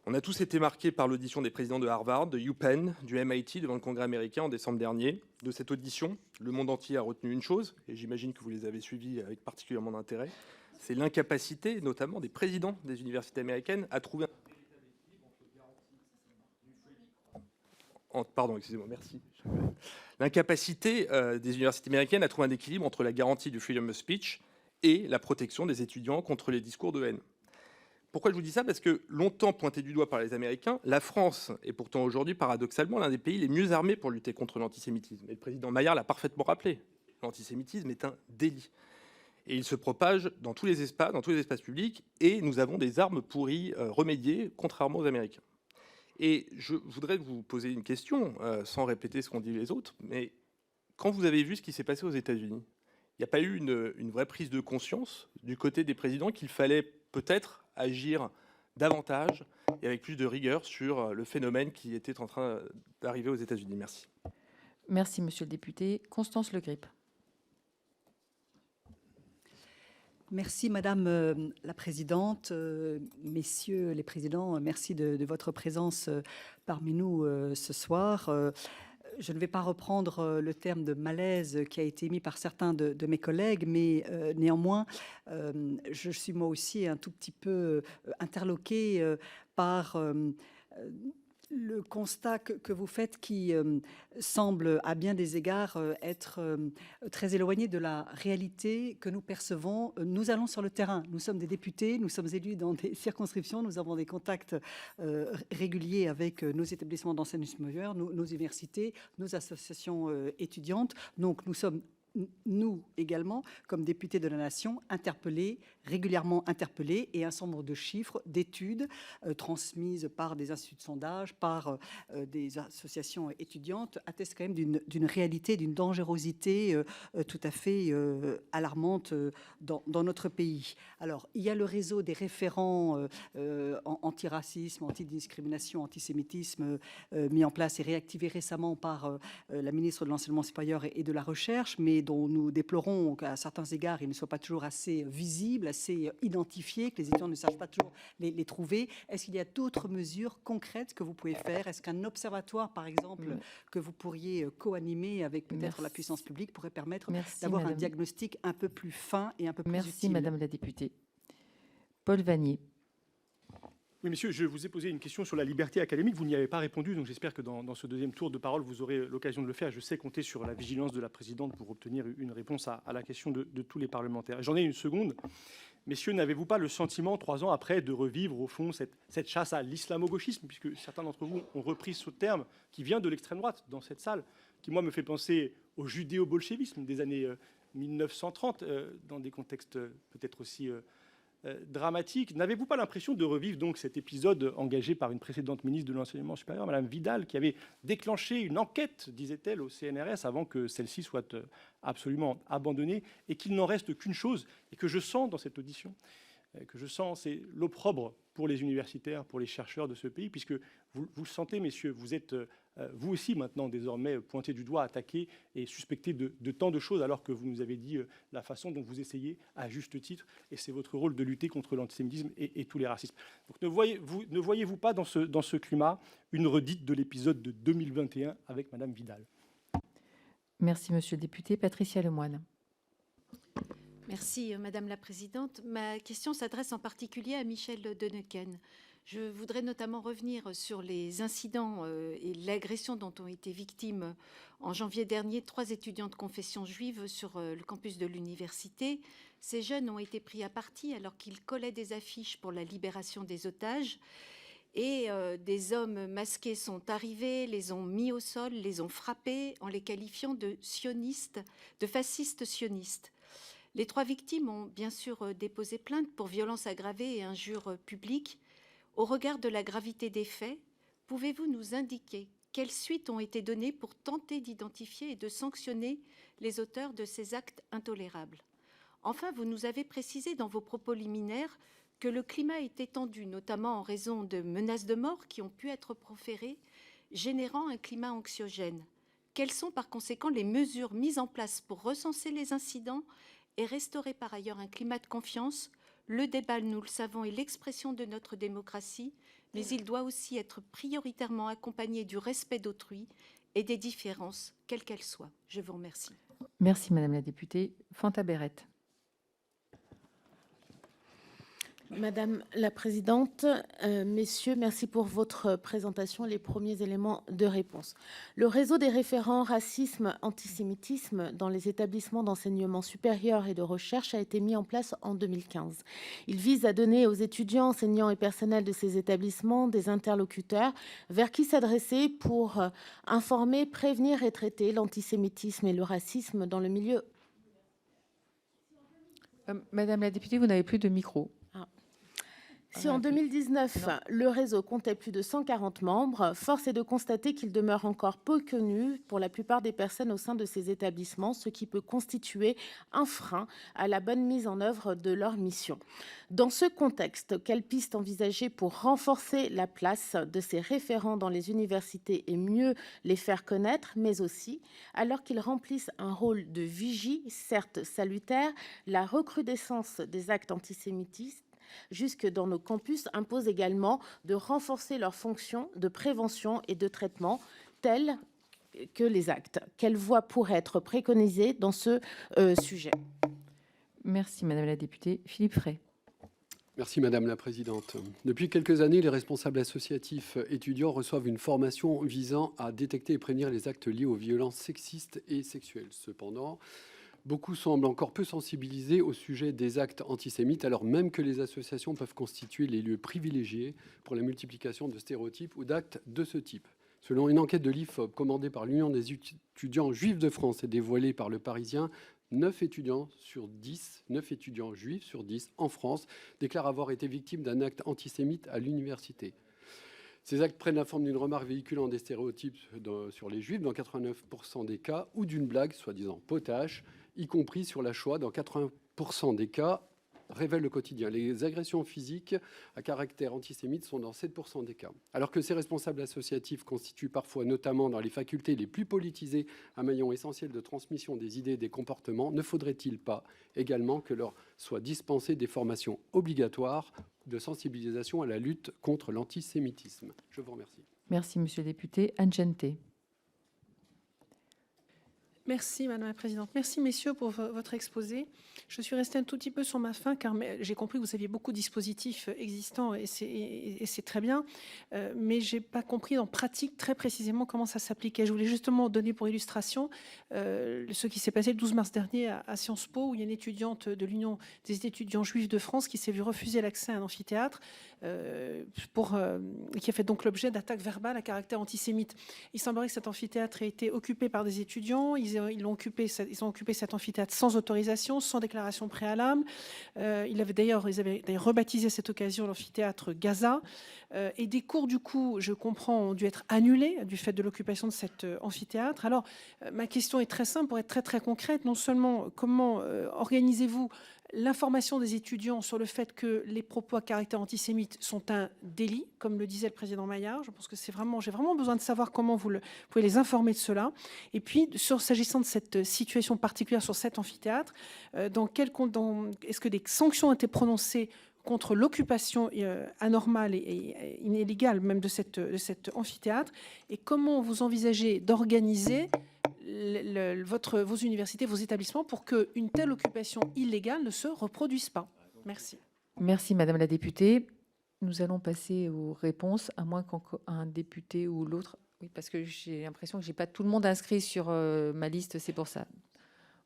On a tous été marqués par l'audition des présidents de Harvard, de UPenn, du MIT devant le Congrès américain en décembre dernier. De cette audition, le monde entier a retenu une chose, et j'imagine que vous les avez suivis avec particulièrement d'intérêt, c'est l'incapacité, notamment des présidents des universités américaines, à trouver Pardon, excusez-moi, merci. L'incapacité des universités américaines à trouver un équilibre entre la garantie du freedom of speech et la protection des étudiants contre les discours de haine. Pourquoi je vous dis ça? Parce que longtemps pointé du doigt par les Américains, la France est pourtant aujourd'hui, paradoxalement, l'un des pays les mieux armés pour lutter contre l'antisémitisme. Et le président Maillard l'a parfaitement rappelé. L'antisémitisme est un délit. Et il se propage dans tous les espaces publics, et nous avons des armes pour y remédier, contrairement aux Américains. Et je voudrais vous poser une question, sans répéter ce qu'ont dit les autres, mais quand vous avez vu ce qui s'est passé aux États-Unis, il n'y a pas eu une vraie prise de conscience du côté des présidents qu'il fallait peut-être agir davantage et avec plus de rigueur sur le phénomène qui était en train d'arriver aux États-Unis? Merci. Merci, monsieur le député. Constance Le Grip. Merci Madame la Présidente, Messieurs les Présidents, merci de votre présence parmi nous ce soir. Je ne vais pas reprendre le terme de malaise qui a été émis par certains de mes collègues, mais néanmoins, je suis moi aussi un tout petit peu interloquée par le constat que vous faites qui semble à bien des égards être très éloigné de la réalité que nous percevons. Nous allons sur le terrain, nous sommes des députés, nous sommes élus dans des circonscriptions, nous avons des contacts réguliers avec nos établissements d'enseignement supérieur, nos universités, nos associations étudiantes. Donc nous sommes nous également, comme députés de la nation, régulièrement interpellés, et un certain nombre de chiffres, d'études transmises par des instituts de sondage, par des associations étudiantes, attestent quand même d'une réalité, d'une dangerosité tout à fait alarmante dans notre pays. Alors, il y a le réseau des référents antiracisme, antidiscrimination, antisémitisme, mis en place et réactivé récemment par la ministre de l'Enseignement supérieur et de la Recherche, mais dont nous déplorons qu'à certains égards, ils ne soient pas toujours assez visibles, assez identifiés, que les étudiants ne savent pas toujours les trouver. Est-ce qu'il y a d'autres mesures concrètes que vous pouvez faire? Est-ce qu'un observatoire, par exemple, que vous pourriez co-animer avec peut-être la puissance publique pourrait permettre d'avoir un diagnostic un peu plus fin et un peu plus utile? Merci, Madame la députée. Paul Vannier. Oui, monsieur, je vous ai posé une question sur la liberté académique. Vous n'y avez pas répondu, donc j'espère que dans ce deuxième tour de parole, vous aurez l'occasion de le faire. Je sais compter sur la vigilance de la présidente pour obtenir une réponse à la question de tous les parlementaires. J'en ai une seconde. Messieurs, n'avez-vous pas le sentiment, 3 ans après, de revivre, au fond, cette chasse à l'islamo-gauchisme, puisque certains d'entre vous ont repris ce terme qui vient de l'extrême droite dans cette salle, qui, moi, me fait penser au judéo-bolchevisme des années 1930, dans des contextes peut-être aussi dramatique. N'avez-vous pas l'impression de revivre donc cet épisode engagé par une précédente ministre de l'Enseignement supérieur, Madame Vidal, qui avait déclenché une enquête, disait-elle, au CNRS avant que celle-ci soit absolument abandonnée, et qu'il n'en reste qu'une chose, et que je sens dans cette audition, c'est l'opprobre pour les universitaires, pour les chercheurs de ce pays, puisque vous le sentez, messieurs, vous êtes vous aussi maintenant désormais pointé du doigt, attaqué et suspecté de tant de choses, alors que vous nous avez dit la façon dont vous essayez à juste titre, et c'est votre rôle de lutter contre l'antisémitisme et tous les racismes. Donc ne voyez-vous pas dans ce climat une redite de l'épisode de 2021 avec Madame Vidal? Merci, monsieur le député. Patricia Lemoine. Merci, Madame la Présidente. Ma question s'adresse en particulier à Michel Deneken. Je voudrais notamment revenir sur les incidents et l'agression dont ont été victimes en janvier dernier 3 étudiants de confession juive sur le campus de l'université. Ces jeunes ont été pris à partie alors qu'ils collaient des affiches pour la libération des otages. Et des hommes masqués sont arrivés, les ont mis au sol, les ont frappés en les qualifiant de sionistes, de fascistes sionistes. Les 3 victimes ont bien sûr déposé plainte pour violences aggravées et injures publiques. Au regard de la gravité des faits, pouvez-vous nous indiquer quelles suites ont été données pour tenter d'identifier et de sanctionner les auteurs de ces actes intolérables? Enfin, vous nous avez précisé dans vos propos liminaires que le climat était tendu, notamment en raison de menaces de mort qui ont pu être proférées, générant un climat anxiogène. Quelles sont par conséquent les mesures mises en place pour recenser les incidents et restaurer par ailleurs un climat de confiance? Le débat, nous le savons, est l'expression de notre démocratie, mais il doit aussi être prioritairement accompagné du respect d'autrui et des différences, quelles qu'elles soient. Je vous remercie. Merci, Madame la députée. Fanta Berrette. Madame la Présidente, Messieurs, merci pour votre présentation et les premiers éléments de réponse. Le réseau des référents racisme-antisémitisme dans les établissements d'enseignement supérieur et de recherche a été mis en place en 2015. Il vise à donner aux étudiants, enseignants et personnels de ces établissements des interlocuteurs vers qui s'adresser pour informer, prévenir et traiter l'antisémitisme et le racisme dans le milieu. Madame la députée, vous n'avez plus de micro. Si en 2019, le réseau comptait plus de 140 membres, force est de constater qu'il demeure encore peu connu pour la plupart des personnes au sein de ces établissements, ce qui peut constituer un frein à la bonne mise en œuvre de leur mission. Dans ce contexte, quelles pistes envisager pour renforcer la place de ces référents dans les universités et mieux les faire connaître, mais aussi, alors qu'ils remplissent un rôle de vigie, certes salutaire, la recrudescence des actes antisémitistes jusque dans nos campus impose également de renforcer leurs fonctions de prévention et de traitement telles que les actes. Quelle voie pourrait être préconisée dans ce sujet? Merci, Madame la députée. Philippe Frey. Merci Madame la Présidente. Depuis quelques années, les responsables associatifs étudiants reçoivent une formation visant à détecter et prévenir les actes liés aux violences sexistes et sexuelles. Cependant, beaucoup semblent encore peu sensibilisés au sujet des actes antisémites, alors même que les associations peuvent constituer les lieux privilégiés pour la multiplication de stéréotypes ou d'actes de ce type. Selon une enquête de l'IFOP commandée par l'Union des étudiants juifs de France et dévoilée par Le Parisien, 9 étudiants juifs sur 10 en France déclarent avoir été victimes d'un acte antisémite à l'université. Ces actes prennent la forme d'une remarque véhiculant des stéréotypes sur les juifs dans 89% des cas ou d'une blague soi-disant potache, y compris sur la Shoah dans 80% des cas, révèle le quotidien. Les agressions physiques à caractère antisémite sont dans 7% des cas. Alors que ces responsables associatifs constituent parfois, notamment dans les facultés les plus politisées, un maillon essentiel de transmission des idées et des comportements, ne faudrait-il pas également que leur soient dispensées des formations obligatoires de sensibilisation à la lutte contre l'antisémitisme? Je vous remercie. Merci, Monsieur le député. Anne Genté. Merci Madame la Présidente. Merci messieurs pour votre exposé. Je suis restée un tout petit peu sur ma faim car j'ai compris que vous aviez beaucoup de dispositifs existants et c'est très bien, mais j'ai pas compris en pratique très précisément comment ça s'appliquait. Je voulais justement donner pour illustration ce qui s'est passé le 12 mars dernier à Sciences Po, où il y a une étudiante de l'Union des étudiants juifs de France qui s'est vue refuser l'accès à un amphithéâtre qui a fait donc l'objet d'attaques verbales à caractère antisémite. Il semblerait que cet amphithéâtre ait été occupé par des étudiants. Ils ont occupé cet amphithéâtre sans autorisation, sans déclaration préalable. Ils avaient d'ailleurs rebaptisé à cette occasion l'amphithéâtre Gaza. Et des cours, du coup, je comprends, ont dû être annulés du fait de l'occupation de cet amphithéâtre. Alors, ma question est très simple, pour être très, très concrète. Non seulement, comment organisez-vous l'information des étudiants sur le fait que les propos à caractère antisémite sont un délit, comme le disait le président Maillard. Je pense que j'ai vraiment besoin de savoir comment vous pouvez les informer de cela. Et puis, s'agissant de cette situation particulière sur cet amphithéâtre, est-ce que des sanctions ont été prononcées contre l'occupation anormale et illégale même de cet amphithéâtre, et comment vous envisagez d'organiser vos universités, vos établissements, pour qu'une telle occupation illégale ne se reproduise pas. Merci. Merci, Madame la députée. Nous allons passer aux réponses, à moins qu'un député ou l'autre... Oui, parce que j'ai l'impression que je n'ai pas tout le monde inscrit sur ma liste, c'est pour ça.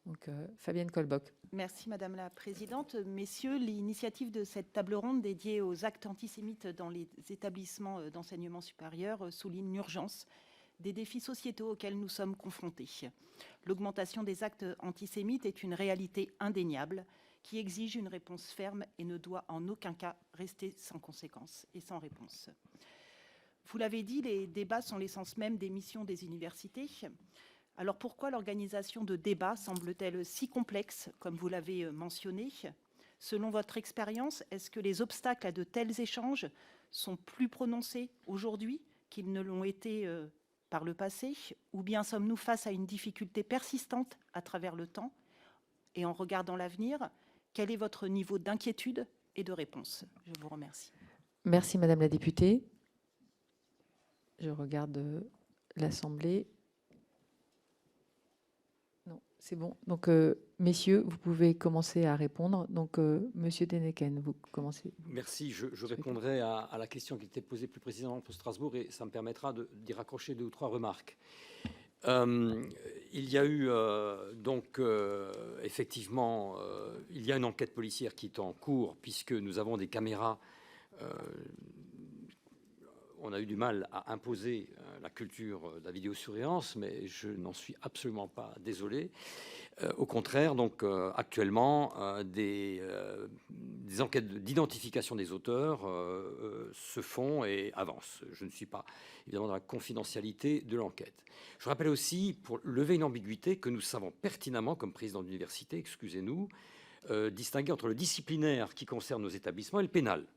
Donc, Fabienne Colbock. Merci Madame la Présidente. Messieurs, l'initiative de cette table ronde dédiée aux actes antisémites dans les établissements d'enseignement supérieur souligne l'urgence des défis sociétaux auxquels nous sommes confrontés. L'augmentation des actes antisémites est une réalité indéniable qui exige une réponse ferme et ne doit en aucun cas rester sans conséquences et sans réponse. Vous l'avez dit, les débats sont l'essence même des missions des universités. Alors pourquoi l'organisation de débats semble-t-elle si complexe, comme vous l'avez mentionné? Selon votre expérience, est-ce que les obstacles à de tels échanges sont plus prononcés aujourd'hui qu'ils ne l'ont été par le passé, ou bien sommes-nous face à une difficulté persistante à travers le temps? Et en regardant l'avenir, quel est votre niveau d'inquiétude et de réponse? Je vous remercie. Merci Madame la députée. Je regarde l'Assemblée. Non, c'est bon. Donc, messieurs, vous pouvez commencer à répondre. Donc, Monsieur Denneken, vous commencez. Merci. Je répondrai à la question qui était posée plus précisément pour Strasbourg, et ça me permettra d'y raccrocher 2 ou 3 remarques. Il y a eu effectivement, il y a une enquête policière qui est en cours, puisque nous avons des caméras. On a eu du mal à imposer la culture de la vidéosurveillance, mais je n'en suis absolument pas désolé. Au contraire, donc actuellement, des enquêtes d'identification des auteurs se font et avancent. Je ne suis pas évidemment dans la confidentialité de l'enquête. Je rappelle aussi, pour lever une ambiguïté, que nous savons pertinemment, comme président d'université, excusez-nous, distinguer entre le disciplinaire qui concerne nos établissements et le pénal.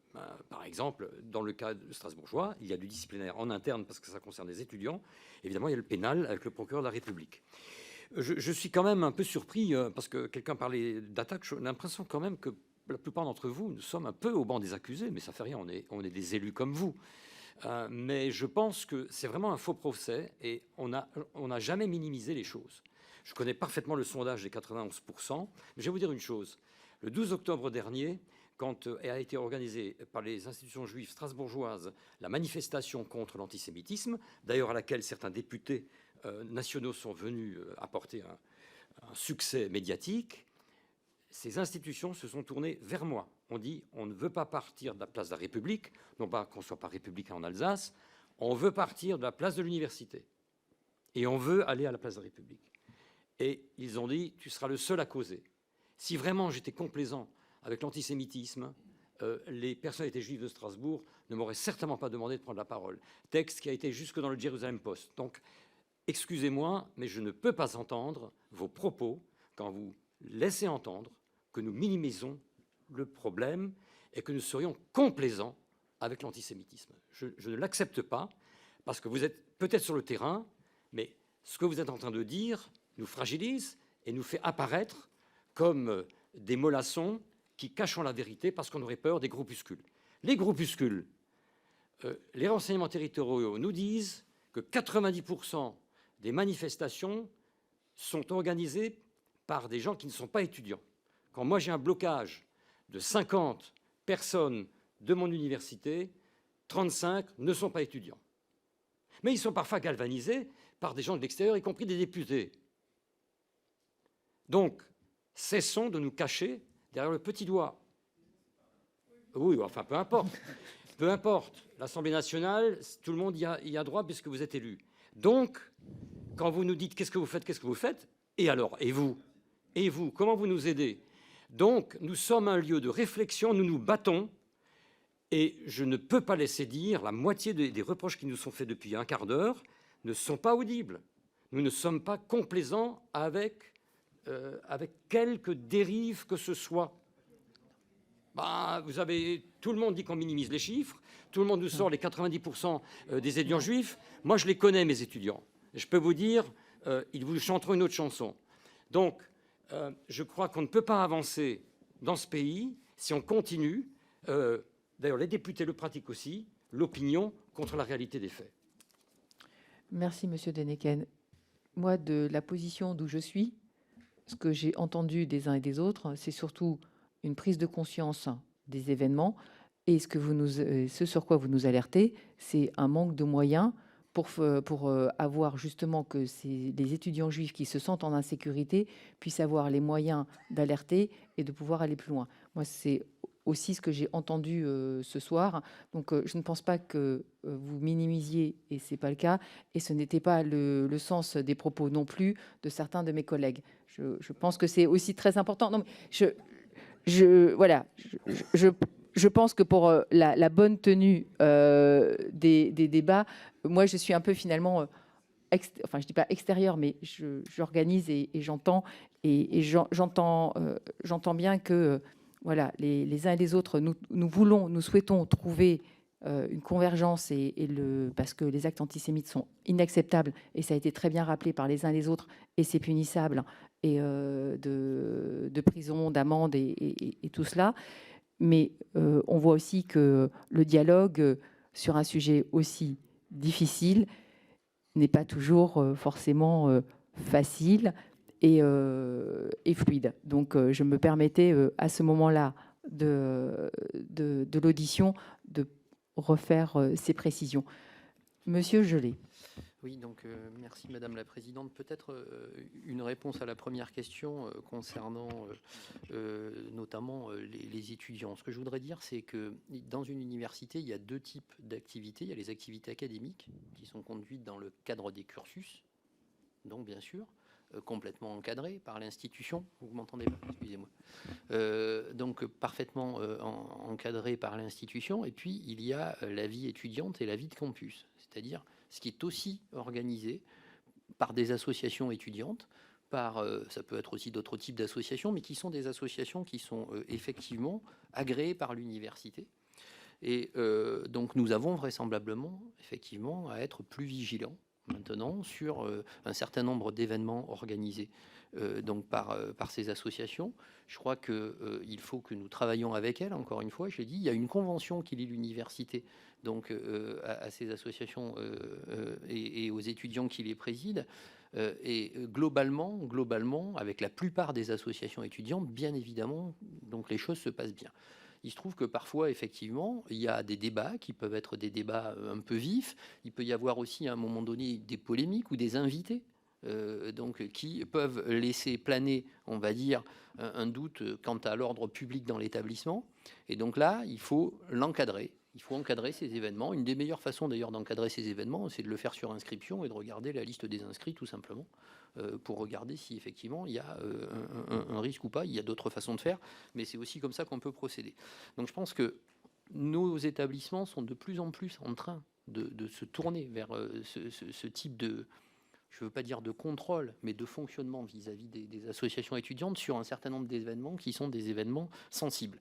Par exemple, dans le cas de strasbourgeois, il y a du disciplinaire en interne parce que ça concerne les étudiants. Évidemment, il y a le pénal avec le procureur de la République. Je suis quand même un peu surpris parce que quelqu'un parlait d'attaque. J'ai l'impression quand même que la plupart d'entre vous, nous sommes un peu au banc des accusés, mais ça fait rien, on est des élus comme vous. Mais je pense que c'est vraiment un faux procès et on n'a jamais minimisé les choses. Je connais parfaitement le sondage des 91%, mais je vais vous dire une chose. Le 12 octobre dernier, quand a été organisée par les institutions juives strasbourgeoises la manifestation contre l'antisémitisme, d'ailleurs à laquelle certains députés nationaux sont venus apporter un succès médiatique, ces institutions se sont tournées vers moi. On dit on ne veut pas partir de la place de la République, non pas qu'on ne soit pas républicain en Alsace, on veut partir de la place de l'université. Et on veut aller à la place de la République. Et ils ont dit tu seras le seul à causer. Si vraiment j'étais complaisant avec l'antisémitisme, les personnalités juives de Strasbourg ne m'auraient certainement pas demandé de prendre la parole. Texte qui a été jusque dans le Jerusalem Post. Donc, excusez-moi, mais je ne peux pas entendre vos propos quand vous laissez entendre que nous minimisons le problème et que nous serions complaisants avec l'antisémitisme. Je ne l'accepte pas, parce que vous êtes peut-être sur le terrain, mais ce que vous êtes en train de dire nous fragilise et nous fait apparaître comme des mollassons qui cachons la vérité parce qu'on aurait peur des groupuscules. Les groupuscules, les renseignements territoriaux nous disent que 90% des manifestations sont organisées par des gens qui ne sont pas étudiants. Quand moi j'ai un blocage de 50 personnes de mon université, 35 ne sont pas étudiants. Mais ils sont parfois galvanisés par des gens de l'extérieur, y compris des députés. Donc, cessons de nous cacher derrière le petit doigt. Oui, enfin, peu importe. Peu importe. L'Assemblée nationale, tout le monde y a droit puisque vous êtes élu. Donc, quand vous nous dites qu'est-ce que vous faites, et alors, et vous, comment vous nous aidez? Donc, nous sommes un lieu de réflexion, nous nous battons, et je ne peux pas laisser dire la moitié des reproches qui nous sont faits depuis un quart d'heure ne sont pas audibles. Nous ne sommes pas complaisants avec quelque dérive que ce soit. Vous avez, tout le monde dit qu'on minimise les chiffres, tout le monde nous sort les 90% des étudiants juifs. Moi, je les connais, mes étudiants. Je peux vous dire, ils vous chanteront une autre chanson. Donc, je crois qu'on ne peut pas avancer dans ce pays si on continue, d'ailleurs les députés le pratiquent aussi, l'opinion contre la réalité des faits. Merci, Monsieur Denneken. Moi, de la position d'où je suis, ce que j'ai entendu des uns et des autres, c'est surtout une prise de conscience des événements, et ce sur quoi vous nous alertez, c'est un manque de moyens pour avoir justement que les étudiants juifs qui se sentent en insécurité puissent avoir les moyens d'alerter et de pouvoir aller plus loin. Moi, c'est aussi ce que j'ai entendu ce soir. Donc, je ne pense pas que vous minimisiez, et c'est pas le cas, et ce n'était pas le sens des propos non plus de certains de mes collègues. Je pense que c'est aussi très important. Non, mais je pense que pour la bonne tenue des débats, moi, je suis un peu finalement, enfin, je dis pas extérieur, mais j'organise et j'entends, et j'entends bien que voilà, les uns et les autres, nous souhaitons trouver une convergence parce que les actes antisémites sont inacceptables, et ça a été très bien rappelé par les uns et les autres, et c'est punissable, et de prison, d'amende et tout cela. Mais on voit aussi que le dialogue sur un sujet aussi difficile n'est pas toujours forcément facile et fluide. Donc, je me permettais à ce moment-là de l'audition de refaire ces précisions. Monsieur Gelé. Oui, donc merci Madame la Présidente. Peut-être une réponse à la première question concernant notamment les étudiants. Ce que je voudrais dire, c'est que dans une université, il y a deux types d'activités. Il y a les activités académiques qui sont conduites dans le cadre des cursus, donc bien sûr, complètement encadrées par l'institution. Vous m'entendez pas, excusez-moi. Donc parfaitement encadrées par l'institution. Et puis, il y a la vie étudiante et la vie de campus, c'est-à-dire ce qui est aussi organisé par des associations étudiantes, ça peut être aussi d'autres types d'associations, mais qui sont des associations qui sont effectivement agréées par l'université. Et donc nous avons vraisemblablement effectivement à être plus vigilants maintenant sur un certain nombre d'événements organisés donc par ces associations. Je crois qu'il faut que nous travaillions avec elles. Encore une fois, je l'ai dit, il y a une convention qui lie l'université donc à ces associations et aux étudiants qui les président. Et globalement, avec la plupart des associations étudiantes, bien évidemment, donc les choses se passent bien. Il se trouve que parfois, effectivement, il y a des débats qui peuvent être des débats un peu vifs. Il peut y avoir aussi, à un moment donné, des polémiques ou des invités donc, qui peuvent laisser planer, on va dire, un doute quant à l'ordre public dans l'établissement. Et donc là, il faut l'encadrer. Il faut encadrer ces événements. Une des meilleures façons, d'ailleurs, d'encadrer ces événements, c'est de le faire sur inscription et de regarder la liste des inscrits, tout simplement, pour regarder si, effectivement, il y a un risque ou pas. Il y a d'autres façons de faire, mais c'est aussi comme ça qu'on peut procéder. Donc, je pense que nos établissements sont de plus en plus en train de se tourner vers ce type de, je ne veux pas dire de contrôle, mais de fonctionnement vis-à-vis des associations étudiantes sur un certain nombre d'événements qui sont des événements sensibles.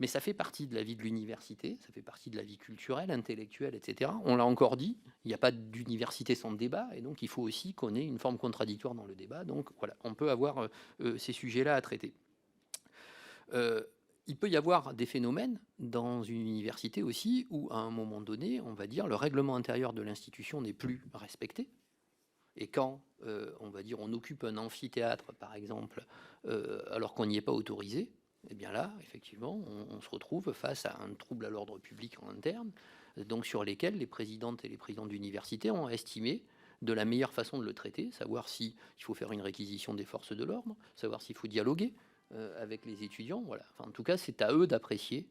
Mais ça fait partie de la vie de l'université, ça fait partie de la vie culturelle, intellectuelle, etc. On l'a encore dit, il n'y a pas d'université sans débat, et donc il faut aussi qu'on ait une forme contradictoire dans le débat. Donc voilà, on peut avoir ces sujets-là à traiter. Il peut y avoir des phénomènes dans une université aussi où, à un moment donné, on va dire, le règlement intérieur de l'institution n'est plus respecté. Et quand, on va dire, on occupe un amphithéâtre, par exemple, alors qu'on n'y est pas autorisé, eh bien là, effectivement, on se retrouve face à un trouble à l'ordre public en interne, donc sur lesquels les présidentes et les présidents d'université ont estimé de la meilleure façon de le traiter, savoir s'il faut faire une réquisition des forces de l'ordre, savoir s'il faut dialoguer avec les étudiants. Voilà. Enfin, en tout cas, c'est à eux d'apprécier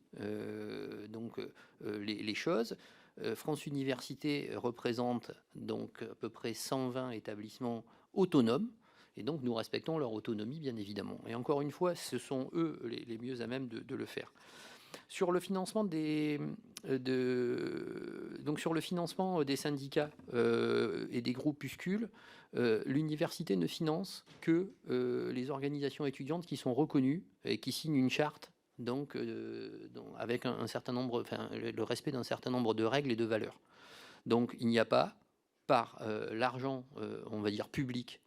les choses. France Université représente donc à peu près 120 établissements autonomes, et donc nous respectons leur autonomie, bien évidemment. Et encore une fois, ce sont eux les mieux à même de le faire. Sur le financement des syndicats et des groupuscules, l'université ne finance que les organisations étudiantes qui sont reconnues et qui signent une charte donc, avec un certain nombre, enfin, le respect d'un certain nombre de règles et de valeurs. Donc il n'y a pas, par l'argent, on va dire public,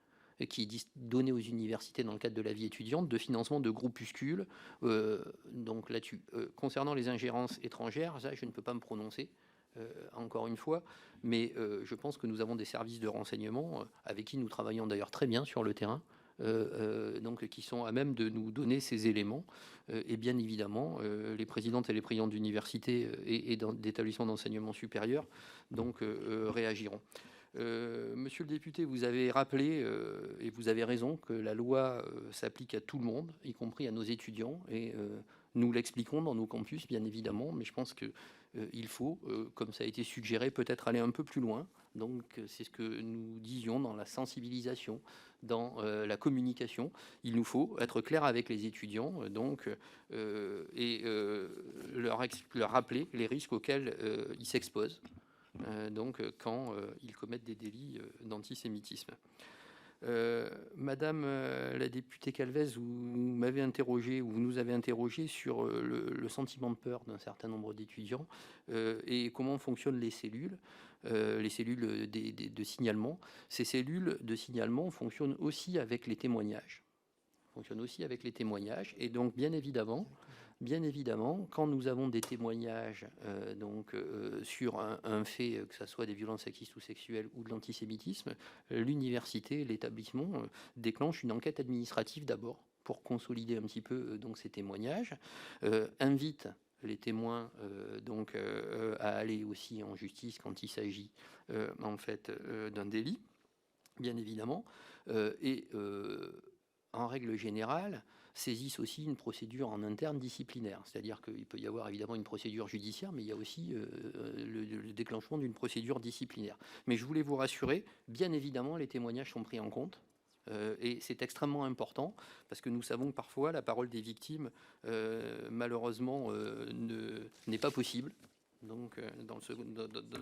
qui est donné aux universités dans le cadre de la vie étudiante, de financement de groupuscules. Donc là-dessus, concernant les ingérences étrangères, ça je ne peux pas me prononcer. Encore une fois, mais je pense que nous avons des services de renseignement avec qui nous travaillons d'ailleurs très bien sur le terrain, donc qui sont à même de nous donner ces éléments, et bien évidemment les présidentes et les présidents d'universités et d'établissements d'enseignement supérieur donc réagiront. Monsieur le député, vous avez rappelé, et vous avez raison, que la loi s'applique à tout le monde, y compris à nos étudiants, et nous l'expliquons dans nos campus, bien évidemment, mais je pense que il faut, comme ça a été suggéré, peut-être aller un peu plus loin. Donc c'est ce que nous disions dans la sensibilisation, dans la communication. Il nous faut être clair avec les étudiants, donc, et leur rappeler les risques auxquels ils s'exposent, donc quand ils commettent des délits d'antisémitisme. Madame la députée Calvez, vous m'avez interrogé, ou vous nous avez interrogé sur le sentiment de peur d'un certain nombre d'étudiants et comment fonctionnent les cellules de signalement. Ces cellules de signalement fonctionnent aussi avec les témoignages. Et donc, bien évidemment, quand nous avons des témoignages sur un fait, que ce soit des violences sexistes ou sexuelles ou de l'antisémitisme, l'université, l'établissement déclenche une enquête administrative d'abord pour consolider un petit peu ces témoignages, invite les témoins à aller aussi en justice quand il s'agit d'un délit, bien évidemment, et en règle générale, saisissent aussi une procédure en interne disciplinaire. C'est-à-dire qu'il peut y avoir évidemment une procédure judiciaire, mais il y a aussi le déclenchement d'une procédure disciplinaire. Mais je voulais vous rassurer, bien évidemment, les témoignages sont pris en compte. Et c'est extrêmement important parce que nous savons que parfois la parole des victimes, malheureusement, n'est pas possible. Donc,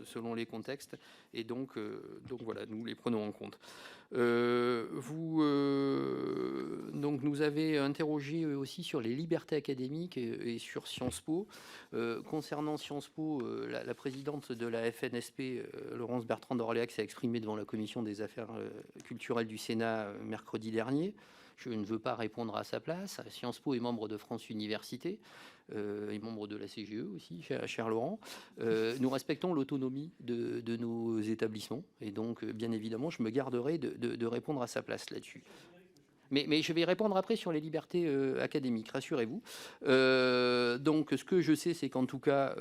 selon les contextes, et donc voilà, nous les prenons en compte. Donc nous avez interrogé aussi sur les libertés académiques et sur Sciences Po. Concernant Sciences Po, la présidente de la FNSP, Laurence Bertrand d'Orléac, s'est exprimée devant la commission des affaires culturelles du Sénat mercredi dernier. Je ne veux pas répondre à sa place. Sciences Po est membre de France Université, et membre de la CGE aussi, cher Laurent. Nous respectons l'autonomie de nos établissements, et donc, bien évidemment, je me garderai de répondre à sa place là-dessus. Mais je vais répondre après sur les libertés académiques, rassurez-vous. Donc, ce que je sais, c'est qu'en tout cas,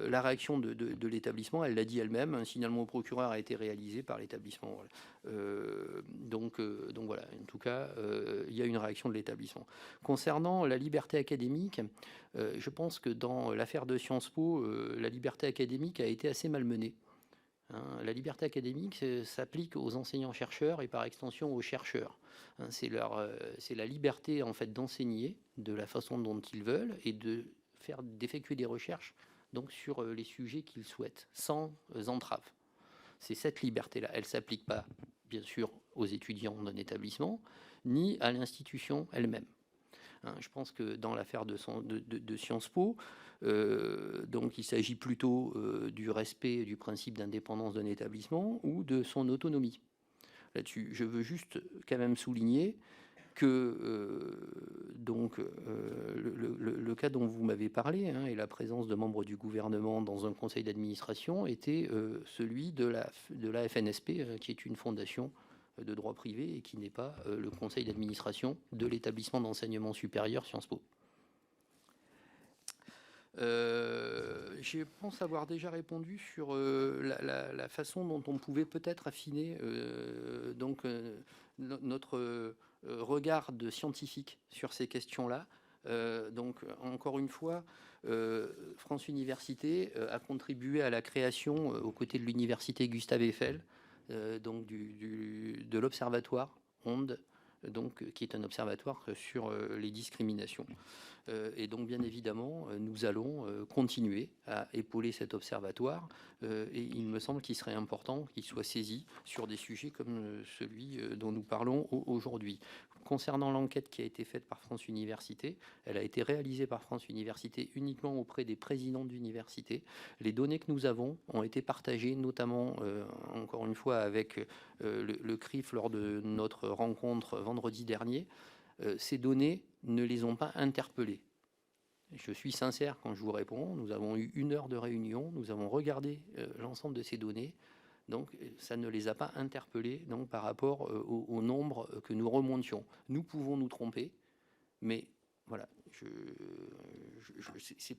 la réaction de l'établissement, elle l'a dit elle-même, un signalement au procureur a été réalisé par l'établissement. Donc voilà, en tout cas, il y a une réaction de l'établissement. Concernant la liberté académique, je pense que dans l'affaire de Sciences Po, la liberté académique a été assez malmenée. La liberté académique s'applique aux enseignants-chercheurs et par extension aux chercheurs. C'est la liberté en fait d'enseigner de la façon dont ils veulent et d'effectuer des recherches donc sur les sujets qu'ils souhaitent, sans entrave. C'est cette liberté-là. Elle ne s'applique pas, bien sûr, aux étudiants d'un établissement, ni à l'institution elle-même. Je pense que dans l'affaire de Sciences Po, donc il s'agit plutôt du respect du principe d'indépendance d'un établissement ou de son autonomie. Là-dessus, je veux juste quand même souligner que le cas dont vous m'avez parlé et la présence de membres du gouvernement dans un conseil d'administration était celui de la FNSP, qui est une fondation de droit privé et qui n'est pas le conseil d'administration de l'établissement d'enseignement supérieur Sciences Po. Je pense avoir déjà répondu sur la façon dont on pouvait peut-être affiner notre regard de scientifique sur ces questions-là. Donc, encore une fois, France Université a contribué à la création, aux côtés de l'université Gustave Eiffel, donc de l'Observatoire Ondes donc, qui est un observatoire sur les discriminations. Et donc, bien évidemment, nous allons continuer à épauler cet observatoire. Et il me semble qu'il serait important qu'il soit saisi sur des sujets comme celui dont nous parlons aujourd'hui. Concernant l'enquête qui a été faite par France Université, elle a été réalisée par France Université uniquement auprès des présidents d'université. Les données que nous avons ont été partagées, notamment, encore une fois, avec le CRIF lors de notre rencontre vendredi dernier. Ces données ne les ont pas interpellés. Je suis sincère quand je vous réponds. Nous avons eu 1 heure de réunion, nous avons regardé l'ensemble de ces données. Donc, ça ne les a pas interpellés donc, par rapport au nombre que nous remontions. Nous pouvons nous tromper, mais voilà,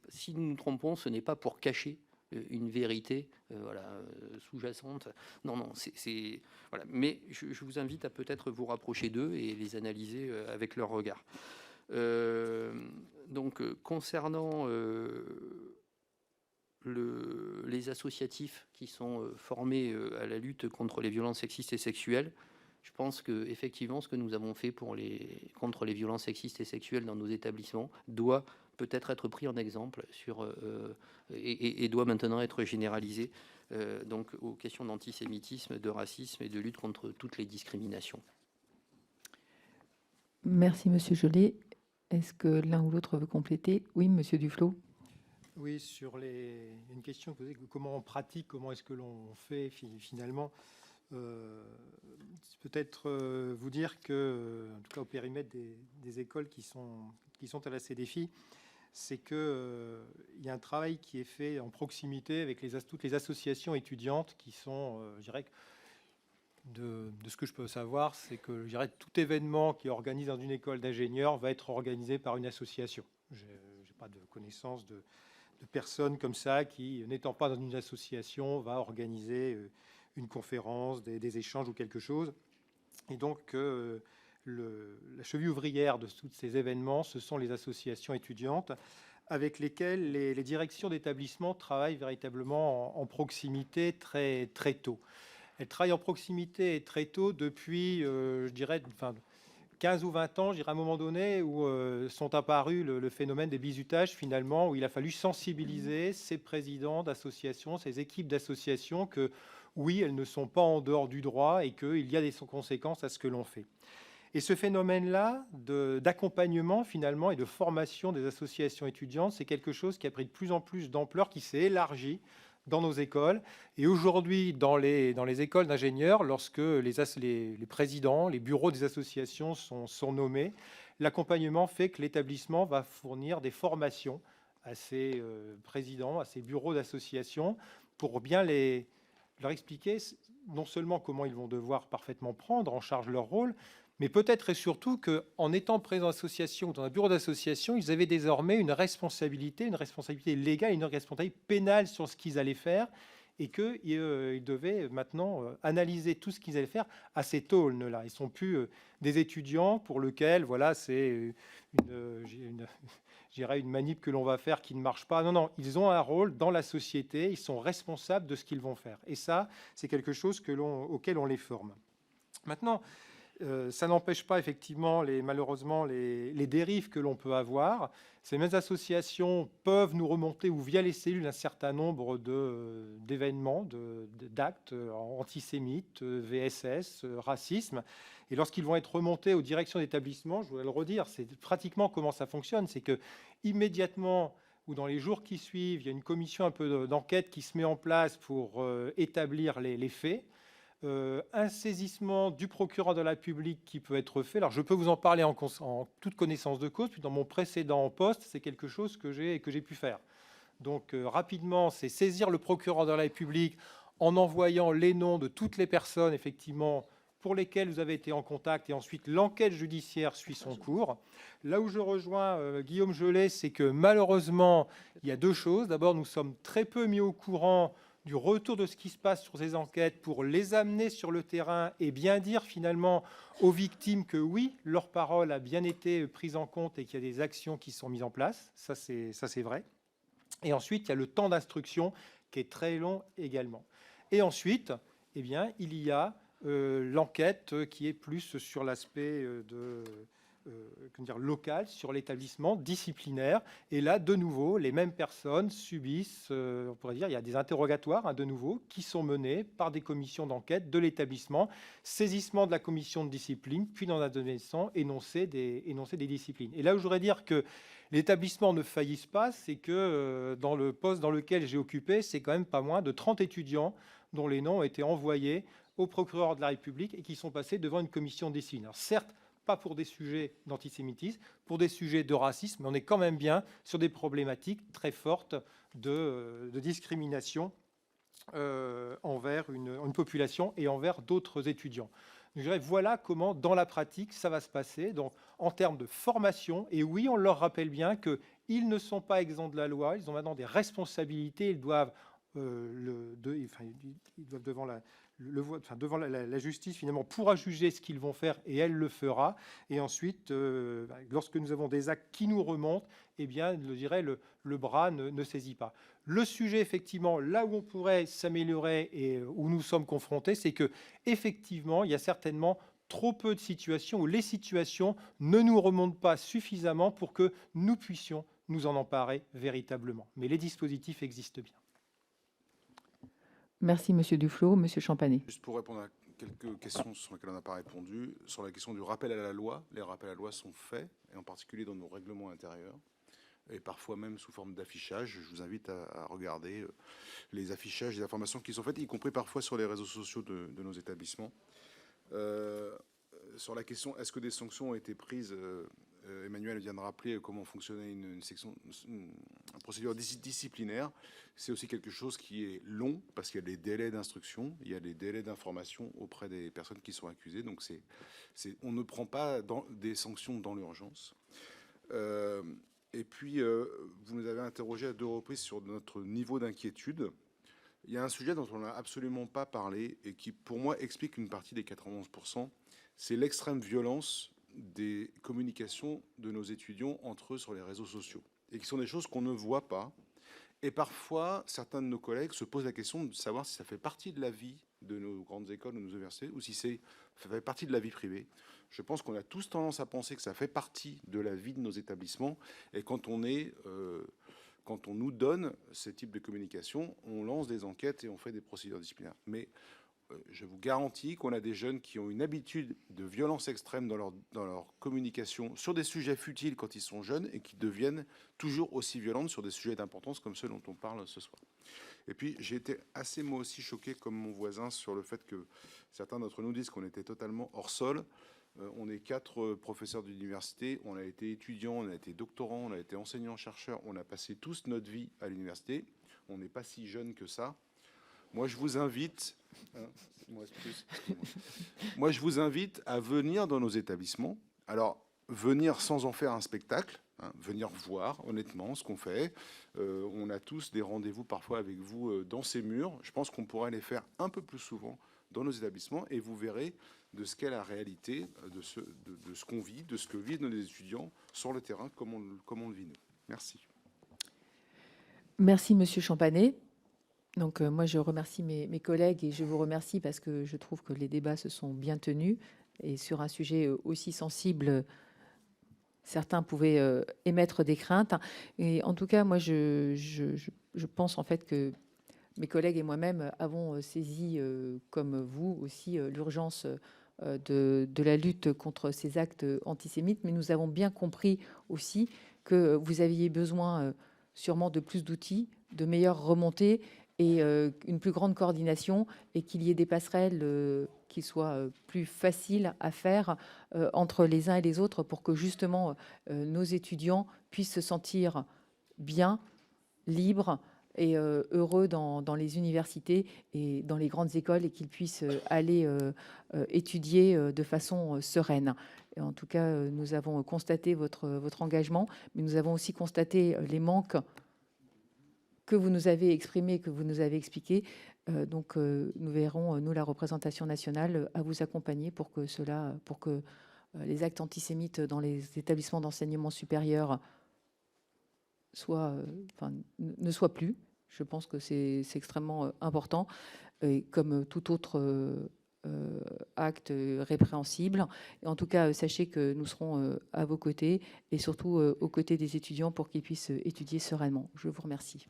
si nous nous trompons, ce n'est pas pour cacher une vérité sous-jacente. Non, c'est voilà. Mais je vous invite à peut-être vous rapprocher d'eux et les analyser avec leur regard. Donc, concernant les associatifs qui sont formés à la lutte contre les violences sexistes et sexuelles, je pense que effectivement, ce que nous avons fait contre les violences sexistes et sexuelles dans nos établissements doit peut-être être pris en exemple et doit maintenant être généralisé donc aux questions d'antisémitisme, de racisme et de lutte contre toutes les discriminations. Merci, Monsieur Jolet. Est-ce que l'un ou l'autre veut compléter? Oui, Monsieur Duflot. Oui, sur une question posée, comment on pratique, comment est-ce que l'on fait finalement, peut-être vous dire que, en tout cas au périmètre des écoles qui sont à la CDFI, c'est qu'il y a un travail qui est fait en proximité avec toutes les associations étudiantes qui sont, je dirais, de ce que je peux savoir, c'est que je dirais, tout événement qui est organisé dans une école d'ingénieurs va être organisé par une association. Je n'ai pas de connaissance de personnes comme ça qui, n'étant pas dans une association, va organiser une conférence, des échanges ou quelque chose. Et donc, la cheville ouvrière de tous ces événements, ce sont les associations étudiantes avec lesquelles les directions d'établissement travaillent véritablement en proximité très, très tôt. Elles travaillent en proximité très tôt depuis, je dirais, 15 ou 20 ans, je dirais à un moment donné, où sont apparus le phénomène des bizutages, finalement, où il a fallu sensibiliser ces présidents d'associations, ces équipes d'associations, que oui, elles ne sont pas en dehors du droit et qu'il y a des conséquences à ce que l'on fait. Et ce phénomène-là d'accompagnement, finalement, et de formation des associations étudiantes, c'est quelque chose qui a pris de plus en plus d'ampleur, qui s'est élargi dans nos écoles. Et aujourd'hui, dans les écoles d'ingénieurs, lorsque les présidents, les bureaux des associations sont nommés, l'accompagnement fait que l'établissement va fournir des formations à ces présidents, à ces bureaux d'associations, pour bien leur expliquer non seulement comment ils vont devoir parfaitement prendre en charge leur rôle, mais peut-être et surtout qu'en étant présents dans l'association ou dans un bureau d'association, ils avaient désormais une responsabilité légale, une responsabilité pénale sur ce qu'ils allaient faire, et qu'ils devaient maintenant analyser tout ce qu'ils allaient faire à cet aune-là. Ils ne sont plus des étudiants pour lesquels, voilà, c'est une manip que l'on va faire qui ne marche pas. Non, ils ont un rôle dans la société, ils sont responsables de ce qu'ils vont faire. Et ça, c'est quelque chose auquel on les forme. Maintenant, ça n'empêche pas effectivement malheureusement les dérives que l'on peut avoir. Ces mêmes associations peuvent nous remonter, ou via les cellules, un certain nombre d'événements, d'actes antisémites, VSS, racisme. Et lorsqu'ils vont être remontés aux directions d'établissement, je voudrais le redire, c'est pratiquement comment ça fonctionne. C'est que immédiatement, ou dans les jours qui suivent, il y a une commission un peu d'enquête qui se met en place pour établir les faits. Un saisissement du procureur de la République qui peut être fait. Alors, je peux vous en parler en toute connaissance de cause, puis dans mon précédent poste, c'est quelque chose que j'ai pu faire. Donc, rapidement, c'est saisir le procureur de la République en envoyant les noms de toutes les personnes, effectivement, pour lesquelles vous avez été en contact, et ensuite, l'enquête judiciaire suit son cours. Là où je rejoins Guillaume Jolet, c'est que malheureusement, il y a deux choses. D'abord, nous sommes très peu mis au courant du retour de ce qui se passe sur ces enquêtes pour les amener sur le terrain et bien dire finalement aux victimes que oui, leur parole a bien été prise en compte et qu'il y a des actions qui sont mises en place. Ça, c'est vrai. Et ensuite, il y a le temps d'instruction qui est très long également. Et ensuite, eh bien, il y a l'enquête qui est plus sur l'aspect local, sur l'établissement disciplinaire. Et là, de nouveau, les mêmes personnes subissent, on pourrait dire, il y a des interrogatoires, de nouveau, qui sont menés par des commissions d'enquête de l'établissement, saisissement de la commission de discipline, puis dans un deuxième temps, énoncer des disciplines. Et là où je voudrais dire que l'établissement ne faillisse pas, c'est que dans le poste dans lequel j'ai occupé, c'est quand même pas moins de 30 étudiants dont les noms ont été envoyés au procureur de la République et qui sont passés devant une commission de discipline. Alors certes, pas pour des sujets d'antisémitisme, pour des sujets de racisme, mais on est quand même bien sur des problématiques très fortes de discrimination envers une population et envers d'autres étudiants. Donc, je dirais, voilà comment, dans la pratique, ça va se passer. Donc, en termes de formation, et oui, on leur rappelle bien qu'ils ne sont pas exempts de la loi, ils ont maintenant des responsabilités, ils doivent devant la justice, finalement, pourra juger ce qu'ils vont faire, et elle le fera. Et ensuite, lorsque nous avons des actes qui nous remontent, eh bien, je dirais, le bras ne saisit pas. Le sujet, effectivement, là où on pourrait s'améliorer et où nous sommes confrontés, c'est que, effectivement, il y a certainement trop peu de situations où les situations ne nous remontent pas suffisamment pour que nous puissions nous en emparer véritablement. Mais les dispositifs existent bien. Merci, Monsieur Duflot. Monsieur Champanet. Juste pour répondre à quelques questions sur lesquelles on n'a pas répondu, sur la question du rappel à la loi, les rappels à la loi sont faits, et en particulier dans nos règlements intérieurs, et parfois même sous forme d'affichage. Je vous invite à regarder les affichages, les informations qui sont faites, y compris parfois sur les réseaux sociaux de nos établissements. Sur la question, est-ce que des sanctions ont été prises, Emmanuel vient de rappeler comment fonctionnait une procédure disciplinaire. C'est aussi quelque chose qui est long, parce qu'il y a des délais d'instruction, il y a des délais d'information auprès des personnes qui sont accusées. Donc on ne prend pas des sanctions dans l'urgence. Et puis, vous nous avez interrogé à 2 reprises sur notre niveau d'inquiétude. Il y a un sujet dont on n'a absolument pas parlé et qui, pour moi, explique une partie des 91%, c'est l'extrême violence des communications de nos étudiants entre eux sur les réseaux sociaux, et qui sont des choses qu'on ne voit pas. Et parfois, certains de nos collègues se posent la question de savoir si ça fait partie de la vie de nos grandes écoles, de nos universités, ou si ça fait partie de la vie privée. Je pense qu'on a tous tendance à penser que ça fait partie de la vie de nos établissements, et quand on nous donne ce type de communication, on lance des enquêtes et on fait des procédures disciplinaires. Mais je vous garantis qu'on a des jeunes qui ont une habitude de violence extrême dans leur communication sur des sujets futiles quand ils sont jeunes, et qui deviennent toujours aussi violentes sur des sujets d'importance comme ceux dont on parle ce soir. Et puis j'ai été assez moi aussi choqué, comme mon voisin, sur le fait que certains d'entre nous disent qu'on était totalement hors sol. On est 4 professeurs d'université, on a été étudiants, on a été doctorants, on a été enseignants-chercheurs, on a passé tous notre vie à l'université. On n'est pas si jeunes que ça. Moi, je vous invite, je vous invite à venir dans nos établissements. Alors, venir sans en faire un spectacle, venir voir honnêtement ce qu'on fait. On a tous des rendez-vous parfois avec vous dans ces murs. Je pense qu'on pourrait les faire un peu plus souvent dans nos établissements, et vous verrez de ce qu'est la réalité, de ce qu'on vit, de ce que vivent nos étudiants sur le terrain, comme on le vit nous. Merci. Merci, Monsieur Champanet. Donc, moi, je remercie mes collègues, et je vous remercie parce que je trouve que les débats se sont bien tenus, et sur un sujet aussi sensible, certains pouvaient émettre des craintes. Et en tout cas, moi, je pense en fait que mes collègues et moi-même avons saisi, comme vous aussi, l'urgence de la lutte contre ces actes antisémites, mais nous avons bien compris aussi que vous aviez besoin sûrement de plus d'outils, de meilleures remontées, et une plus grande coordination, et qu'il y ait des passerelles qui soient plus faciles à faire entre les uns et les autres, pour que justement nos étudiants puissent se sentir bien, libres et heureux dans les universités et dans les grandes écoles, et qu'ils puissent aller étudier de façon sereine. Et en tout cas, nous avons constaté votre engagement, mais nous avons aussi constaté les manques que vous nous avez exprimé, que vous nous avez expliqué. Donc, nous verrons, nous, la représentation nationale, à vous accompagner pour que les actes antisémites dans les établissements d'enseignement supérieur ne soient plus. Je pense que c'est extrêmement important. Et comme toute autre acte répréhensible. Et en tout cas, sachez que nous serons à vos côtés et surtout aux côtés des étudiants pour qu'ils puissent étudier sereinement. Je vous remercie.